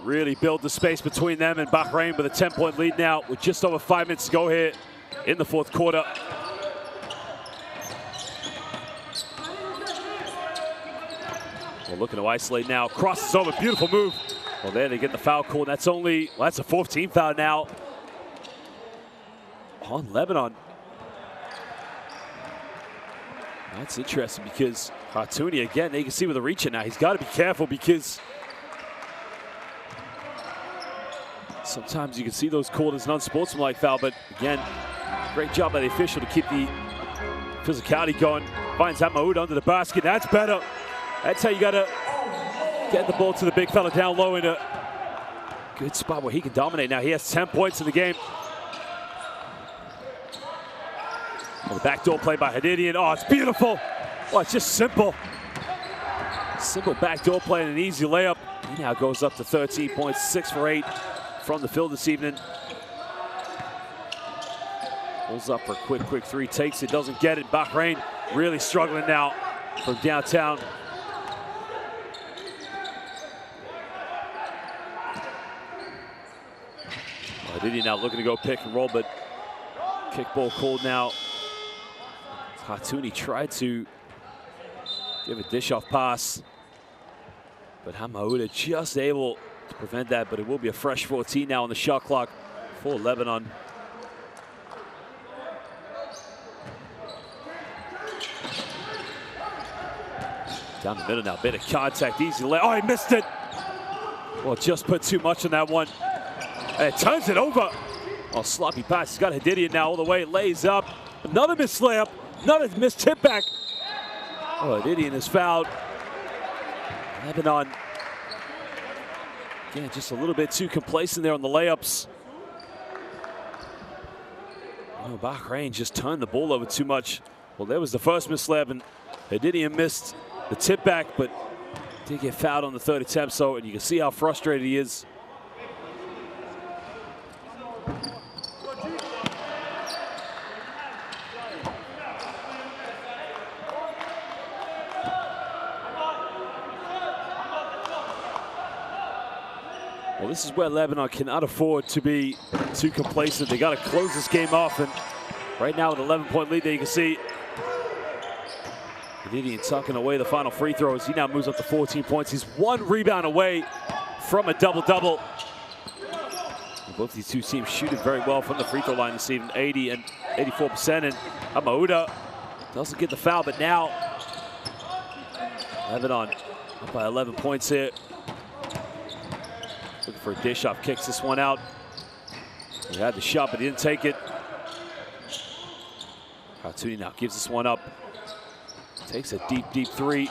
really build the space between them and Bahrain with a 10-point lead now with just over 5 minutes to go here in the fourth quarter. Well, looking to isolate now. Crosses over, beautiful move. Well, there they get the foul call. That's only, well, that's a 4th team foul now on Lebanon. That's interesting because Khatuni, again, you can see with the reach it now. He's got to be careful because sometimes you can see those called as an unsportsmanlike foul, but again, great job by the official to keep the physicality going. Finds Hamaoud under the basket. That's better. That's how you got to get the ball to the big fella down low in a good spot where he can dominate. Now he has 10 points in the game. Well, the backdoor play by Hadidian. Oh, it's beautiful. Oh, it's just simple. Simple backdoor play and an easy layup. He now goes up to 13 points, 6 for 8 from the field this evening. Pulls up for a quick three, takes it, doesn't get it. Bahrain really struggling now from downtown. Hadidian now looking to go pick and roll, but kickball called now. Khatuni tried to give a dish-off pass, but Hamaouda just able to prevent that, but it will be a fresh 14 now on the shot clock for Lebanon. Down the middle now, bit of contact, easy lay. Oh, he missed it. Well, just put too much on that one. And it turns it over. Oh, sloppy pass. He's got Hadidian now all the way, lays up. Another missed layup. Another missed tip back. Oh, Hadidian is fouled. Lebanon, again, just a little bit too complacent there on the layups. Oh, Bahrain just turned the ball over too much. Well, there was the first missed layup, and Hadidian missed the tip back, but did get fouled on the third attempt, so, and you can see how frustrated he is. Well, this is where Lebanon cannot afford to be too complacent. They got to close this game off, and right now with an 11-point lead there, you can see Hadidian tucking away the final free throws. He now moves up to 14 points. He's 1 rebound away from a double-double. Both these two teams shooting very well from the free throw line this evening, 80 and 84%, and Hamaouda doesn't get the foul, but now Lebanon up by 11 points here. Looking for a dish off, kicks this one out. He had the shot, but he didn't take it. Khatuni now gives this one up. Takes a deep three.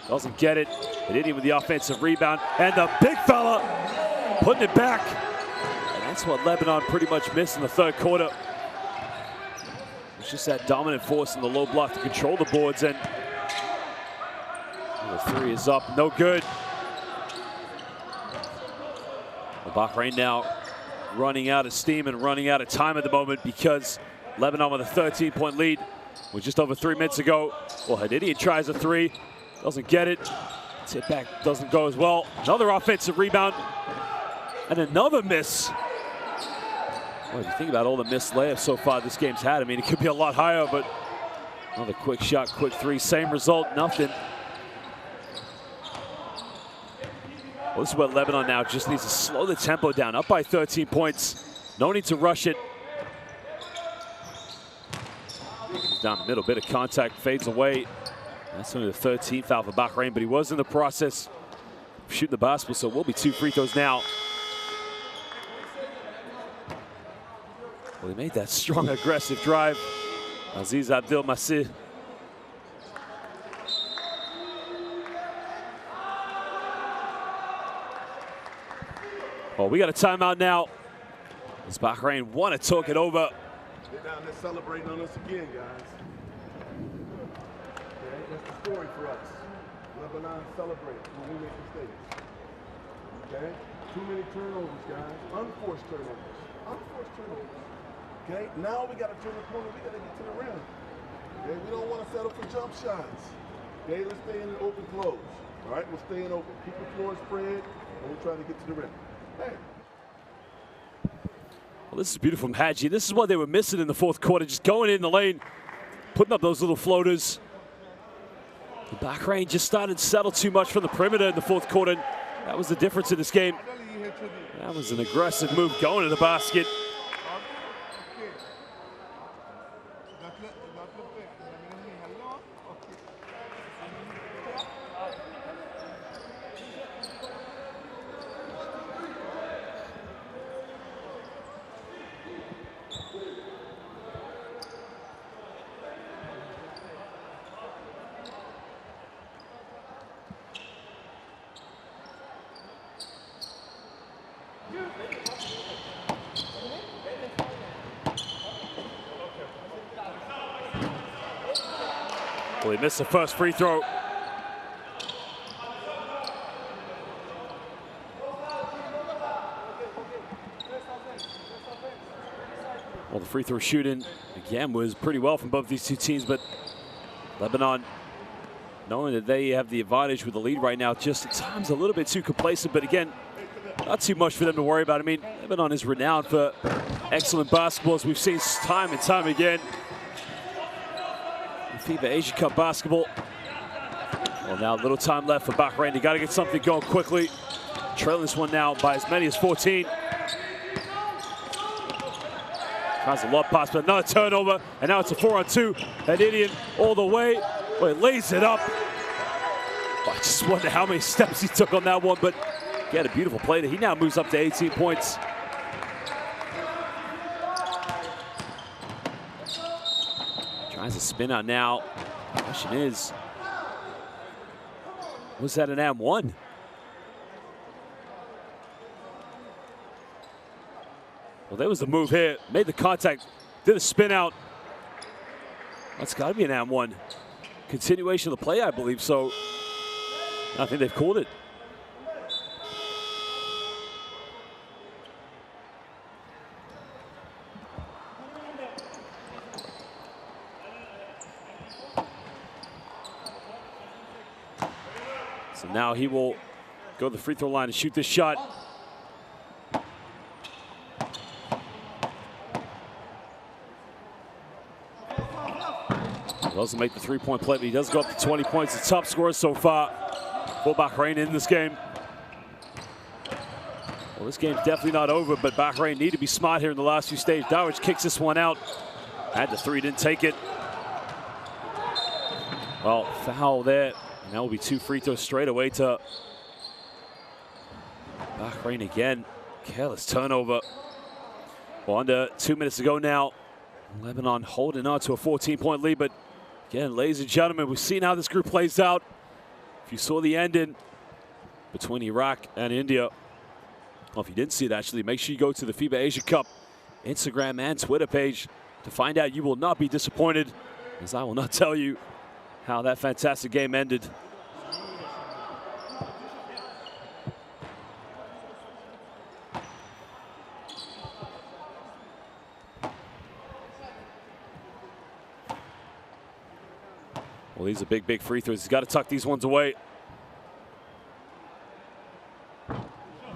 Doesn't get it. Hadidian with the offensive rebound. And the big fella putting it back. And that's what Lebanon pretty much missed in the third quarter. It's just that dominant force in the low block to control the boards. And the three is up, no good. Bahrain now running out of steam and running out of time at the moment because Lebanon with a 13-point lead with just over 3 minutes ago. Well, Hadidian tries a three, doesn't get it. Tip back doesn't go as well. Another offensive rebound. And another miss. Well, if you think about all the missed layups so far this game's had, I mean, it could be a lot higher, but another quick shot, quick three, same result, nothing. Well, this is where Lebanon now just needs to slow the tempo down. Up by 13 points. No need to rush it. Down the middle, bit of contact, fades away. That's only the 13th foul for Bahrain, but he was in the process of shooting the basketball, so it will be 2 free throws now. Well, he made that strong, aggressive drive. Aziz Abdel Masih. Well, we got a timeout now. As Bahrain want to talk it over. They're down there celebrating on us again, guys. Okay, that's the story for us. Lebanon celebrates when we make mistakes. Okay? Too many turnovers, guys. Unforced turnovers. Unforced turnovers. Okay? Now we got to turn the corner. We got to get to the rim. Okay? We don't want to settle for jump shots. Okay? Let's stay in the open close. All right? We'll stay in open. Keep the floor spread, and we'll try to get to the rim. Hey. Well, this is beautiful from Hadji. This is what they were missing in the fourth quarter, just going in the lane, putting up those little floaters. The Bahrain just started to settle too much from the perimeter in the fourth quarter. That was the difference in this game. That was an aggressive move going to the basket. Well, he missed the first free throw. Well, the free throw shooting, again, was pretty well from both these two teams, but Lebanon, knowing that they have the advantage with the lead right now, just at times a little bit too complacent, but again, not too much for them to worry about. I mean, Lebanon is renowned for excellent basketball, as we've seen time and time again. FIBA Asia Cup basketball. Well, now a little time left for Bahrain. They got to get something going quickly. Trailing this one now by as many as 14. Tries a lob pass, but another turnover, and now it's a 4-on-2. And Indian all the way. Well, he lays it up. I just wonder how many steps he took on that one, but he had a beautiful play there. He now moves up to 18 points. Tries a spin out now. The question is, was that an M1? Well, there was the move here. Made the contact, did a spin out. That's got to be an M1. Continuation of the play, I believe. So I think they've called it. So now he will go to the free throw line and shoot this shot. He doesn't make the three-point play, but he does go up to 20 points. The top scorer so far for Bahrain in this game. Well, this game's definitely not over, but Bahrain need to be smart here in the last few stages. Dawich kicks this one out. Had the three, didn't take it. Well, foul there. And that will be 2 free throws straight away to Bahrain again. Careless turnover. Well, under 2 minutes to go now. Lebanon holding on to a 14-point lead, but again, ladies and gentlemen, we've seen how this group plays out. If you saw the ending between Iraq and India, well, if you didn't see it actually, make sure you go to the FIBA Asia Cup Instagram and Twitter page to find out. You will not be disappointed, as I will not tell you how that fantastic game ended. Well, these are big, big free throws. He's got to tuck these ones away.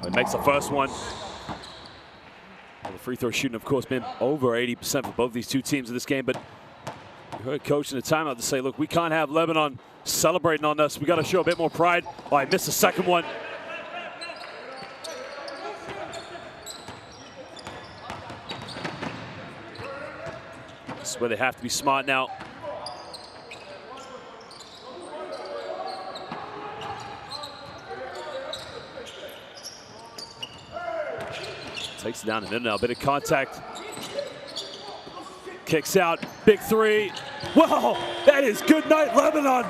He makes the first one. Well, the free throw shooting, of course, been over 80% for both these two teams in this game, but you heard coach in the timeout to say, look, we can't have Lebanon celebrating on us. We got to show a bit more pride. Oh, I missed the second one. This is where they have to be smart now. Takes it down the middle now, bit of contact. Kicks out, big three. Wow, that is good night, Lebanon.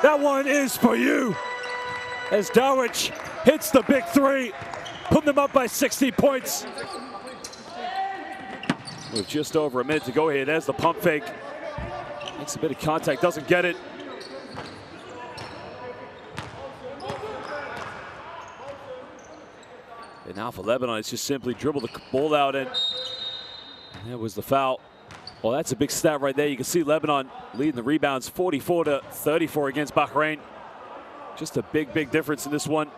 That one is for you. As Darwich hits the big three, putting them up by 60 points. With just over a minute to go here, there's the pump fake. Makes a bit of contact, doesn't get it. And now for Lebanon, it's just simply dribble the ball out, and there was the foul. Well, that's a big stat right there. You can see Lebanon leading the rebounds 44-34 against Bahrain. Just a big, big difference in this one.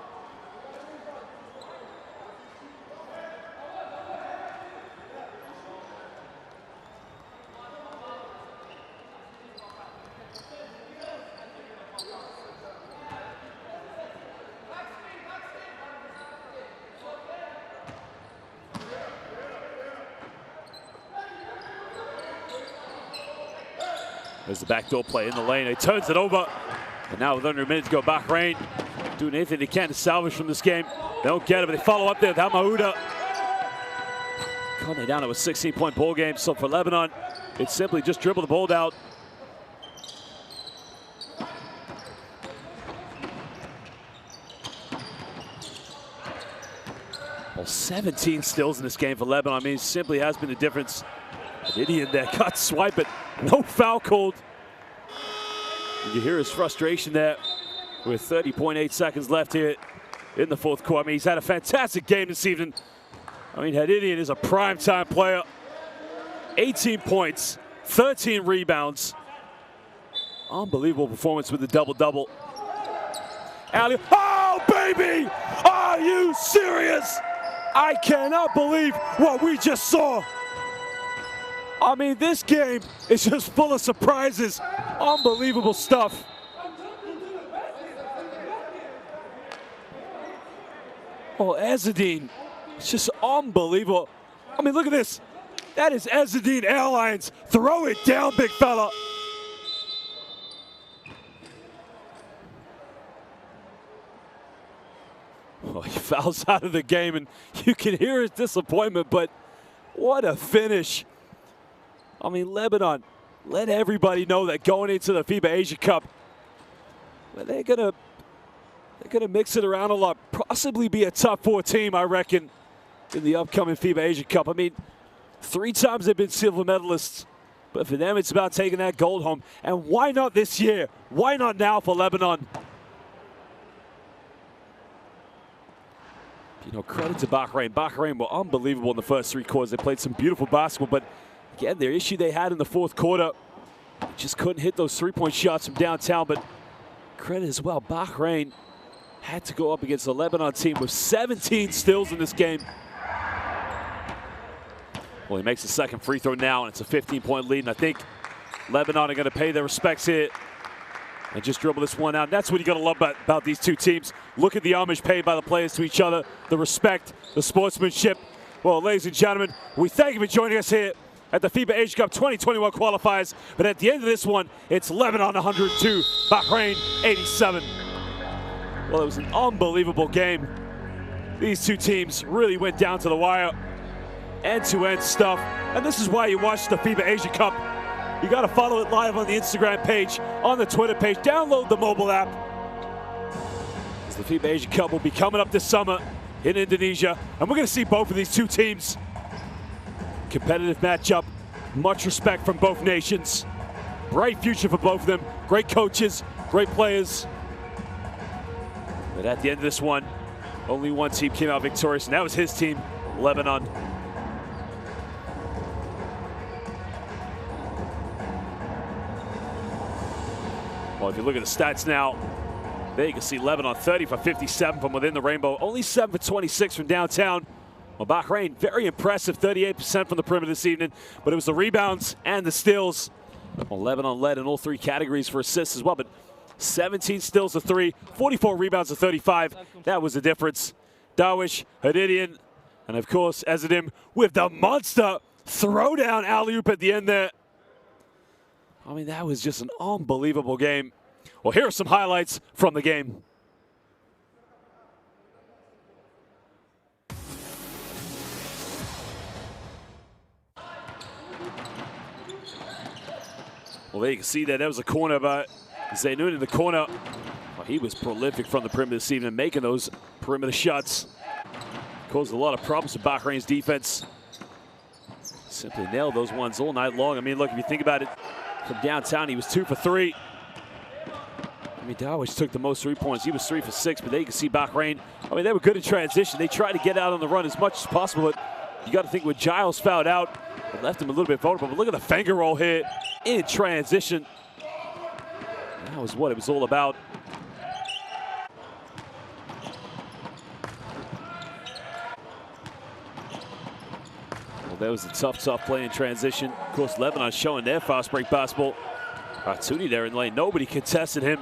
There's the backdoor play in the lane. He turns it over. And now with under a minute to go, Bahrain doing anything they can to salvage from this game. They don't get it, but they follow up there with Hamauda. Coming down to a 16-point ball game. So for Lebanon, it's simply just dribble the ball out. Well, 17 steals in this game for Lebanon. I mean, it simply has been the difference. An idiot there, got swipe it, no foul called. You hear his frustration there with 30.8 seconds left here in the fourth quarter. I mean, he's had a fantastic game this evening. I mean, Hadidian is a prime-time player. 18 points, 13 rebounds. Unbelievable performance with the double-double. Alley, oh, baby! Are you serious? I cannot believe what we just saw. I mean, this game is just full of surprises. Unbelievable stuff. Oh, Azzedine, it's just unbelievable. I mean, look at this. That is Azzedine Airlines. Throw it down, big fella. Oh, he fouls out of the game, and you can hear his disappointment, but what a finish. I mean, Lebanon let everybody know that going into the FIBA Asia Cup, well, they're gonna mix it around a lot, possibly be a top 4 team, I reckon, in the upcoming FIBA Asia Cup. I mean, 3 times they've been silver medalists, but for them, it's about taking that gold home. And why not this year? Why not now for Lebanon? You know, credit to Bahrain. Bahrain were unbelievable in the first 3 quarters. They played some beautiful basketball, but again, their issue they had in the fourth quarter, just couldn't hit those 3-point shots from downtown. But credit as well, Bahrain had to go up against the Lebanon team with 17 steals in this game. Well, he makes the second free throw now, and it's a 15-point lead. And I think Lebanon are going to pay their respects here and just dribble this one out. And that's what you got to love about these two teams. Look at the homage paid by the players to each other, the respect, the sportsmanship. Well, ladies and gentlemen, we thank you for joining us here at the FIBA Asia Cup 2021 qualifiers. But at the end of this one, it's Lebanon 102, Bahrain 87. Well, it was an unbelievable game. These two teams really went down to the wire. End-to-end stuff. And this is why you watch the FIBA Asia Cup. You got to follow it live on the Instagram page, on the Twitter page. Download the mobile app. As the FIBA Asia Cup will be coming up this summer in Indonesia. And we're going to see both of these two teams. Competitive matchup. Much respect from both nations. Bright future for both of them. Great coaches, great players. But at the end of this one, only one team came out victorious, and that was his team, Lebanon. Well, if you look at the stats now, There you can see Lebanon 30 for 57 from within the rainbow. Only 7 for 26 from downtown. Well, Bahrain, very impressive, 38% from the perimeter this evening. But it was the rebounds and the steals. Well, Lebanon led in all 3 categories for assists as well. But 17 steals to 3, 44 rebounds to 35. That was the difference. Darwish, Hadidian, and of course, Ezedim with the monster throwdown alley-oop at the end there. I mean, that was just an unbelievable game. Well, here are some highlights from the game. Well, there you can see that was a corner by Zainoun in the corner. Well, he was prolific from the perimeter this evening, making those perimeter shots. Caused a lot of problems with Bahrain's defense. Simply nailed those ones all night long. I mean, look, if you think about it, from downtown, he was 2 for 3. I mean, Darwish took the most 3 points. He was 3 for 6, but there you can see Bahrain. I mean, they were good in transition. They tried to get out on the run as much as possible, but you got to think with Giles fouled out, it left him a little bit vulnerable. But look at the finger roll here in transition. That was what it was all about. Well, there was a tough play in transition. Of course, Lebanon showing their fast break basketball. Artuni there in the lane. Nobody contested him.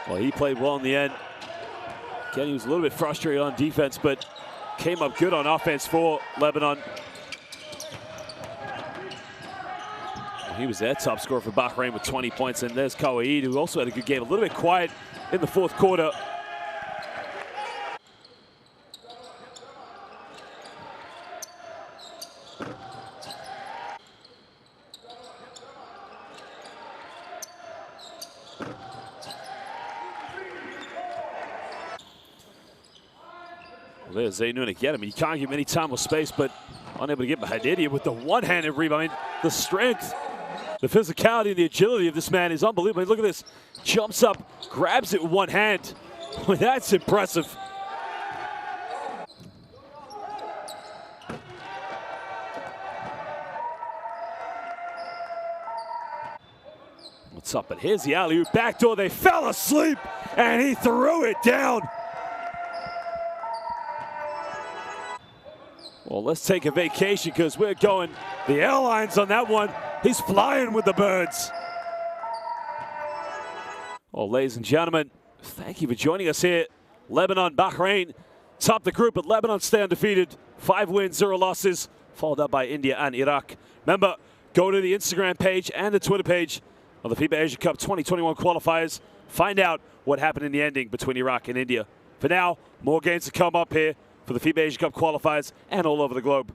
Well, he played well in the end. Again, he was a little bit frustrated on defense, but came up good on offense for Lebanon. He was their top scorer for Bahrain with 20 points. And there's Kawaid, who also had a good game. A little bit quiet in the 4th quarter. Well, there's Zainoun again. I mean, you can't give him any time or space, but unable to get behind Idiot with the one-handed rebound. I mean, the strength, the physicality, and the agility of this man is unbelievable. I mean, look at this. Jumps up, grabs it with one hand. Well, that's impressive. What's up? But here's the alley-oop backdoor. They fell asleep, and he threw it down. Well, let's take a vacation because we're going the airlines on that one. He's flying with the birds. Well, ladies and gentlemen, thank you for joining us here. Lebanon, Bahrain top the group, but Lebanon stay undefeated. 5 wins, 0 losses, followed up by India and Iraq. Remember, go to the Instagram page and the Twitter page of the FIBA Asia Cup 2021 qualifiers. Find out what happened in the ending between Iraq and India. For now, more games to come up here for the FIBA Asia Cup qualifiers and all over the globe.